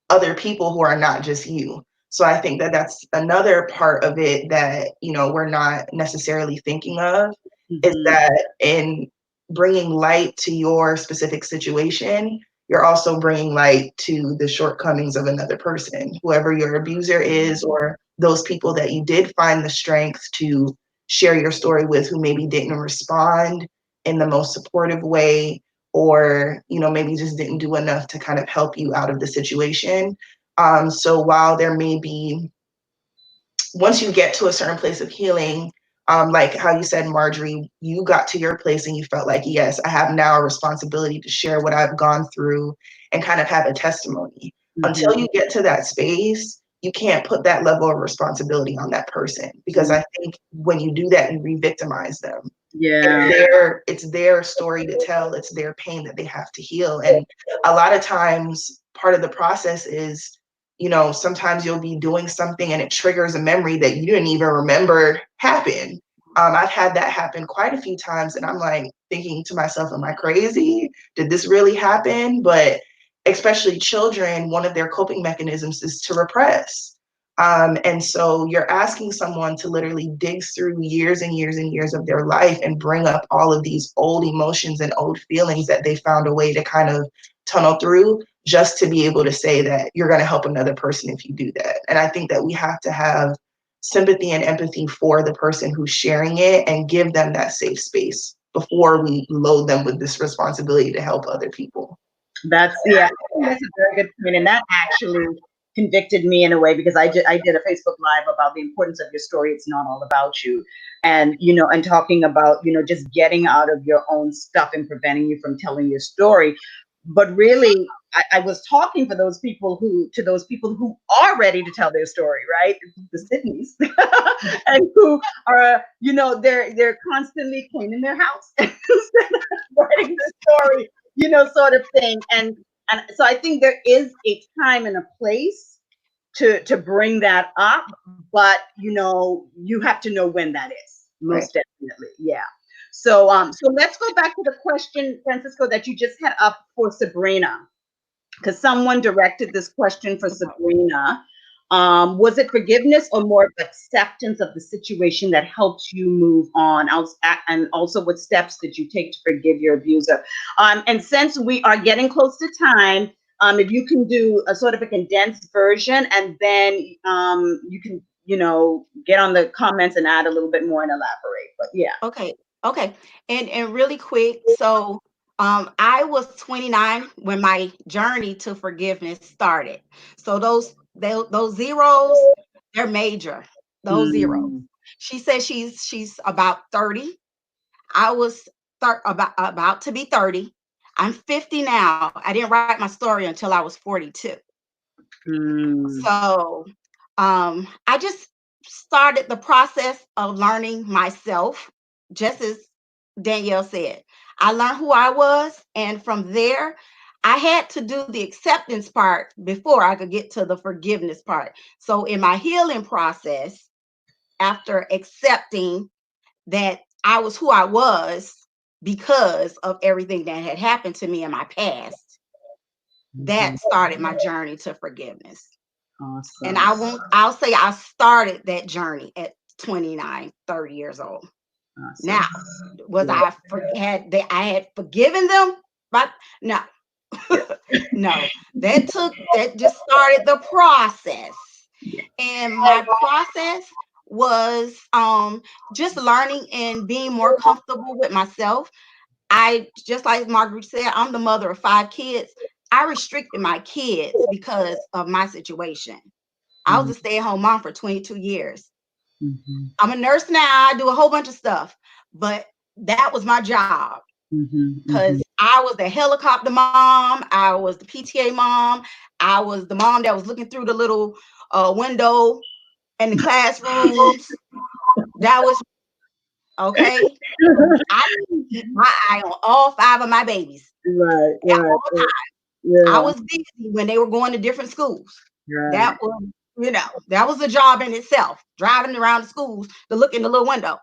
other people who are not just you. So I think that that's another part of it that, we're not necessarily thinking of, is that in bringing light to your specific situation, you're also bringing light to the shortcomings of another person, whoever your abuser is, or those people that you did find the strength to share your story with, who maybe didn't respond in the most supportive way, or maybe just didn't do enough to kind of help you out of the situation. So while there may be, once you get to a certain place of healing, like how you said, Marjorie, you got to your place and you felt like, yes, I have now a responsibility to share what I've gone through and kind of have a testimony. Until you get to that space, you can't put that level of responsibility on that person, because I think when you do that, you re-victimize them. Yeah, it's their story to tell. It's their pain that they have to heal. And a lot of times, part of the process is, sometimes you'll be doing something and it triggers a memory that you didn't even remember happened. I've had that happen quite a few times, and I'm like thinking to myself, am I crazy? Did this really happen? But especially children, one of their coping mechanisms is to repress. And so you're asking someone to literally dig through years and years and years of their life and bring up all of these old emotions and old feelings that they found a way to kind of tunnel through, just to be able to say that you're going to help another person if you do that. And I think that we have to have sympathy and empathy for the person who's sharing it and give them that safe space before we load them with this responsibility to help other people. That's a very good point, and that actually convicted me in a way, because I did a Facebook Live about the importance of your story. It's not all about you, and and talking about just getting out of your own stuff and preventing you from telling your story. But really, I was talking for those people who are ready to tell their story, right? The Sydneys, and who are they're constantly cleaning their house instead of writing the story. Sort of thing. And so I think there is a time and a place to bring that up, but you have to know when that is. Most definitely. Yeah. So let's go back to the question, Francisco, that you just had up for Sabrina, because someone directed this question for Sabrina. Was it forgiveness or more of acceptance of the situation that helped you move on? And also, what steps did you take to forgive your abuser? And since we are getting close to time, if you can do a sort of a condensed version, and then you can, get on the comments and add a little bit more and elaborate. But yeah. Okay. And really quick, so I was 29 when my journey to forgiveness started. So those zeros, they're major. Those zeros. She said she's about 30. I was about to be 30. I'm 50 now. I didn't write my story until I was 42. So I just started the process of learning myself, just as Danielle said. I learned who I was, and from there, I had to do the acceptance part before I could get to the forgiveness part. So in my healing process, after accepting that I was who I was because of everything that had happened to me in my past, that started my journey to forgiveness. Awesome. And I'll say I started that journey at 29, 30 years old. Awesome. Now, I had forgiven them? But no. No. That just started the process. And my process was just learning and being more comfortable with myself. I, just like Margaret said, I'm the mother of 5 kids. I restricted my kids because of my situation. I was a stay-at-home mom for 22 years. I'm a nurse now. I do a whole bunch of stuff, but that was my job because I was the helicopter mom. I was the PTA mom. I was the mom that was looking through the little window in the classrooms. That was okay. I keep my eye on all 5 of my babies. Right, At all right. times. Yeah. I was busy when they were going to different schools. Right. That was, that was a job in itself, driving around the schools to look in the little window.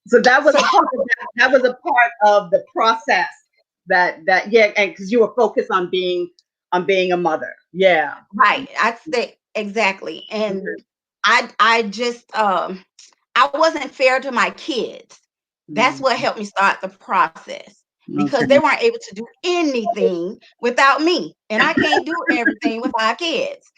So that was a part of that was a part of the process that yeah, and because you were focused on being a mother. Yeah. Right. I'd say exactly. And I just I wasn't fair to my kids. That's what helped me start the process, because they weren't able to do anything without me. And I can't do everything with 5 kids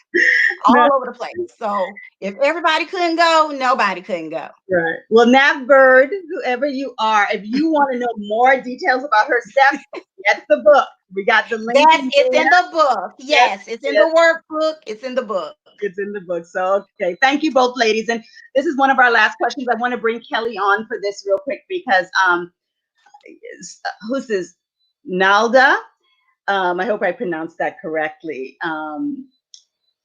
all over the place. So if everybody couldn't go, nobody couldn't go. Right. Well, Nav Bird, whoever you are, if you want to know more details about her steps, get the book. We got the link. Yes, it's in the book. Yes, it's in the workbook. It's in the book. It's in the book. So, okay. Thank you both, ladies. And this is one of our last questions. I want to bring Kelly on for this real quick because who's this? Nalda. I hope I pronounced that correctly.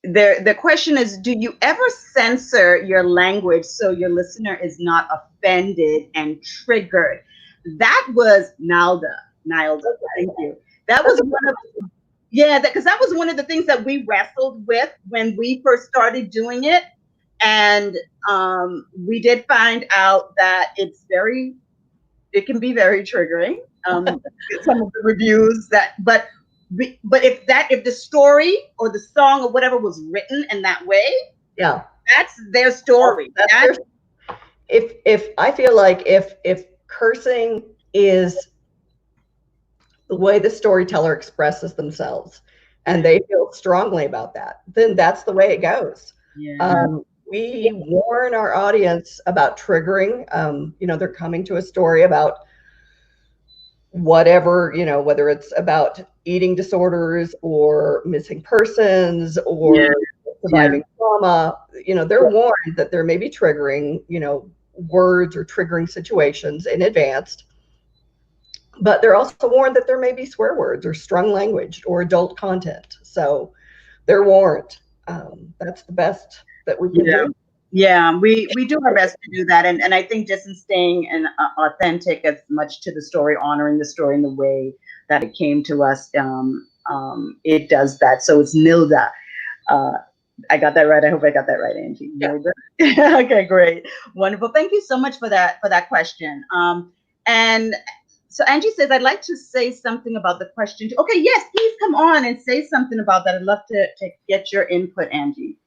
The question is, do you ever censor your language so your listener is not offended and triggered? That was Nalda. Thank you. That was one of because that was one of the things that we wrestled with when we first started doing it, and we did find out that it can be very triggering. Some of the reviews but if the story or the song or whatever was written in that way, that's their story. If I feel like if cursing is the way the storyteller expresses themselves and they feel strongly about that, then that's the way it goes. We warn our audience about triggering. They're coming to a story about whatever, whether it's about eating disorders or missing persons or surviving trauma, they're warned that there may be triggering, words or triggering situations in advance. But they're also warned that there may be swear words or strong language or adult content. So they're warned. That's the best that we can do. Yeah, we do our best to do that. And I think just in staying authentic as much to the story, honoring the story in the way that it came to us, it does that. So it's Nilda. I got that right. I hope I got that right, Angie. Nilda. Okay, great. Wonderful. Thank you so much for that question. And so Angie says, I'd like to say something about the question. Okay, yes, please come on and say something about that. I'd love to get your input, Angie.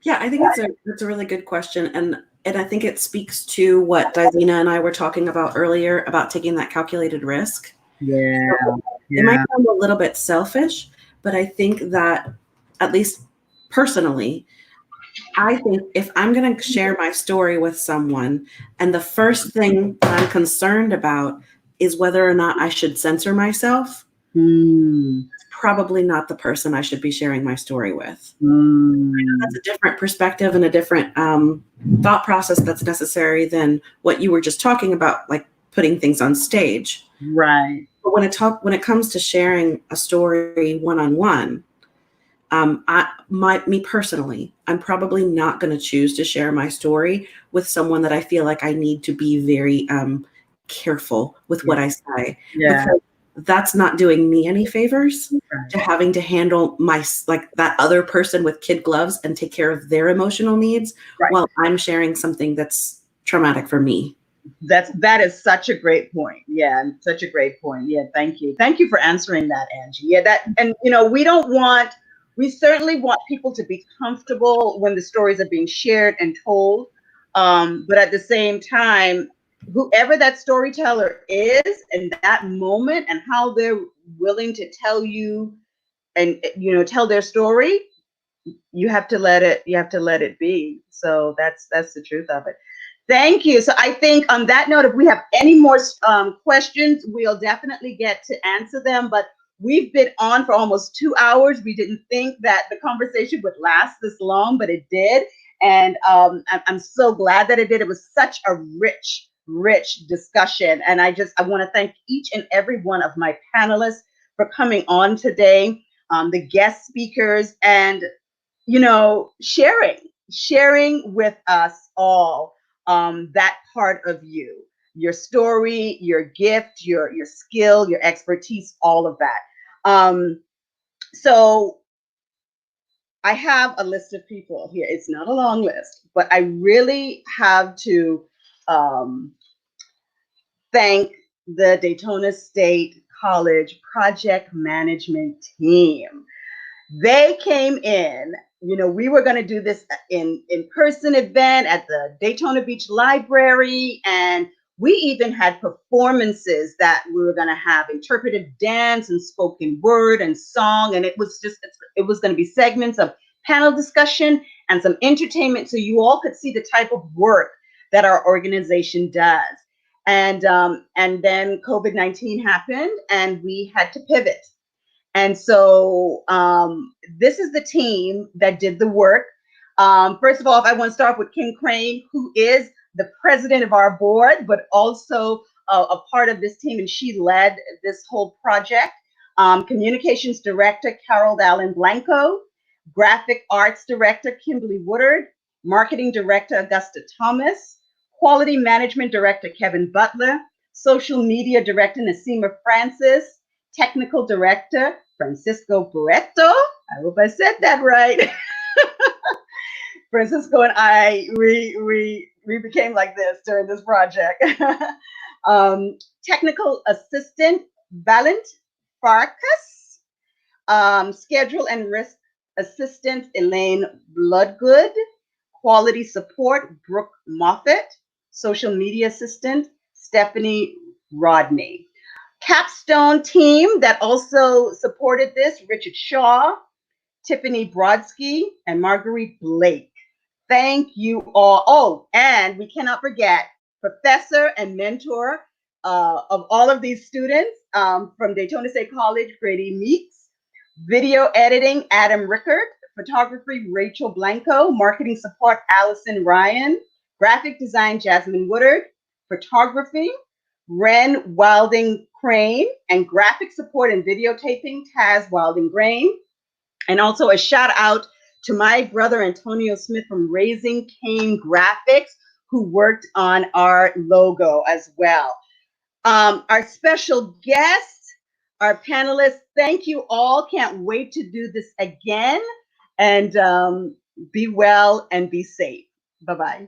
Yeah, I think it's a really good question. And I think it speaks to what Dizina and I were talking about earlier about taking that calculated risk. It might sound a little bit selfish, but I think that, at least personally, I think if I'm going to share my story with someone and the first thing that I'm concerned about is whether or not I should censor myself, probably not the person I should be sharing my story with. That's a different perspective and a different thought process that's necessary than what you were just talking about, like putting things on stage. Right. But when it comes to sharing a story one-on-one, me personally, I'm probably not going to choose to share my story with someone that I feel like I need to be very careful with what I say. Because that's not doing me any favors to having to handle that other person with kid gloves and take care of their emotional needs while I'm sharing something that's traumatic for me. That is such a great point. Yeah, such a great point. Yeah, thank you. Thank you for answering that, Angie. Yeah, and we certainly want people to be comfortable when the stories are being shared and told. But at the same time, whoever that storyteller is in that moment and how they're willing to tell you and tell their story, you have to let it be. So that's the truth of it. Thank you. So I think on that note, if we have any more questions, we'll definitely get to answer them. But we've been on for almost 2 hours. We didn't think that the conversation would last this long, but it did. And I'm so glad that it did. It was such a rich discussion. And I want to thank each and every one of my panelists for coming on today, the guest speakers, and, sharing with us all that part of you, your story, your gift, your skill, your expertise, all of that. So I have a list of people here. It's not a long list, but I really have to thank the Daytona State College project management team. They came in, we were going to do this in-person event at the Daytona Beach Library, and we even had performances that we were going to have interpretive dance and spoken word and song, and it was going to be segments of panel discussion and some entertainment, so you all could see the type of work that our organization does. And then COVID-19 happened, and we had to pivot. And so this is the team that did the work. First of all, I want to start with Kim Crane, who is the president of our board, but also a part of this team, and she led this whole project. Communications director, Carol Allen Blanco, graphic arts director, Kimberly Woodard, marketing director, Augusta Thomas, quality management director, Kevin Butler, social media director, Nasima Francis, technical director, Francisco Barreto. I hope I said that right. Francisco and I, we became like this during this project. Technical assistant, Valent Farkas. Schedule and risk assistant, Elaine Bloodgood. Quality support, Brooke Moffett. Social media assistant, Stephanie Rodney. Capstone team that also supported this, Richard Shaw, Tiffany Brodsky, and Marguerite Blake. Thank you all. Oh, and we cannot forget professor and mentor of all of these students from Daytona State College, Grady Meeks, video editing, Adam Rickard, photography, Rachel Blanco, marketing support, Allison Ryan, graphic design, Jasmine Woodard, photography, Ren Wilding Crane, and graphic support and videotaping, Taz Wilding Crane. And also a shout out to my brother Antonio Smith from Raising Cane Graphics, who worked on our logo as well. Our special guests, our panelists, thank you all. Can't wait to do this again. And be well and be safe. Bye-bye.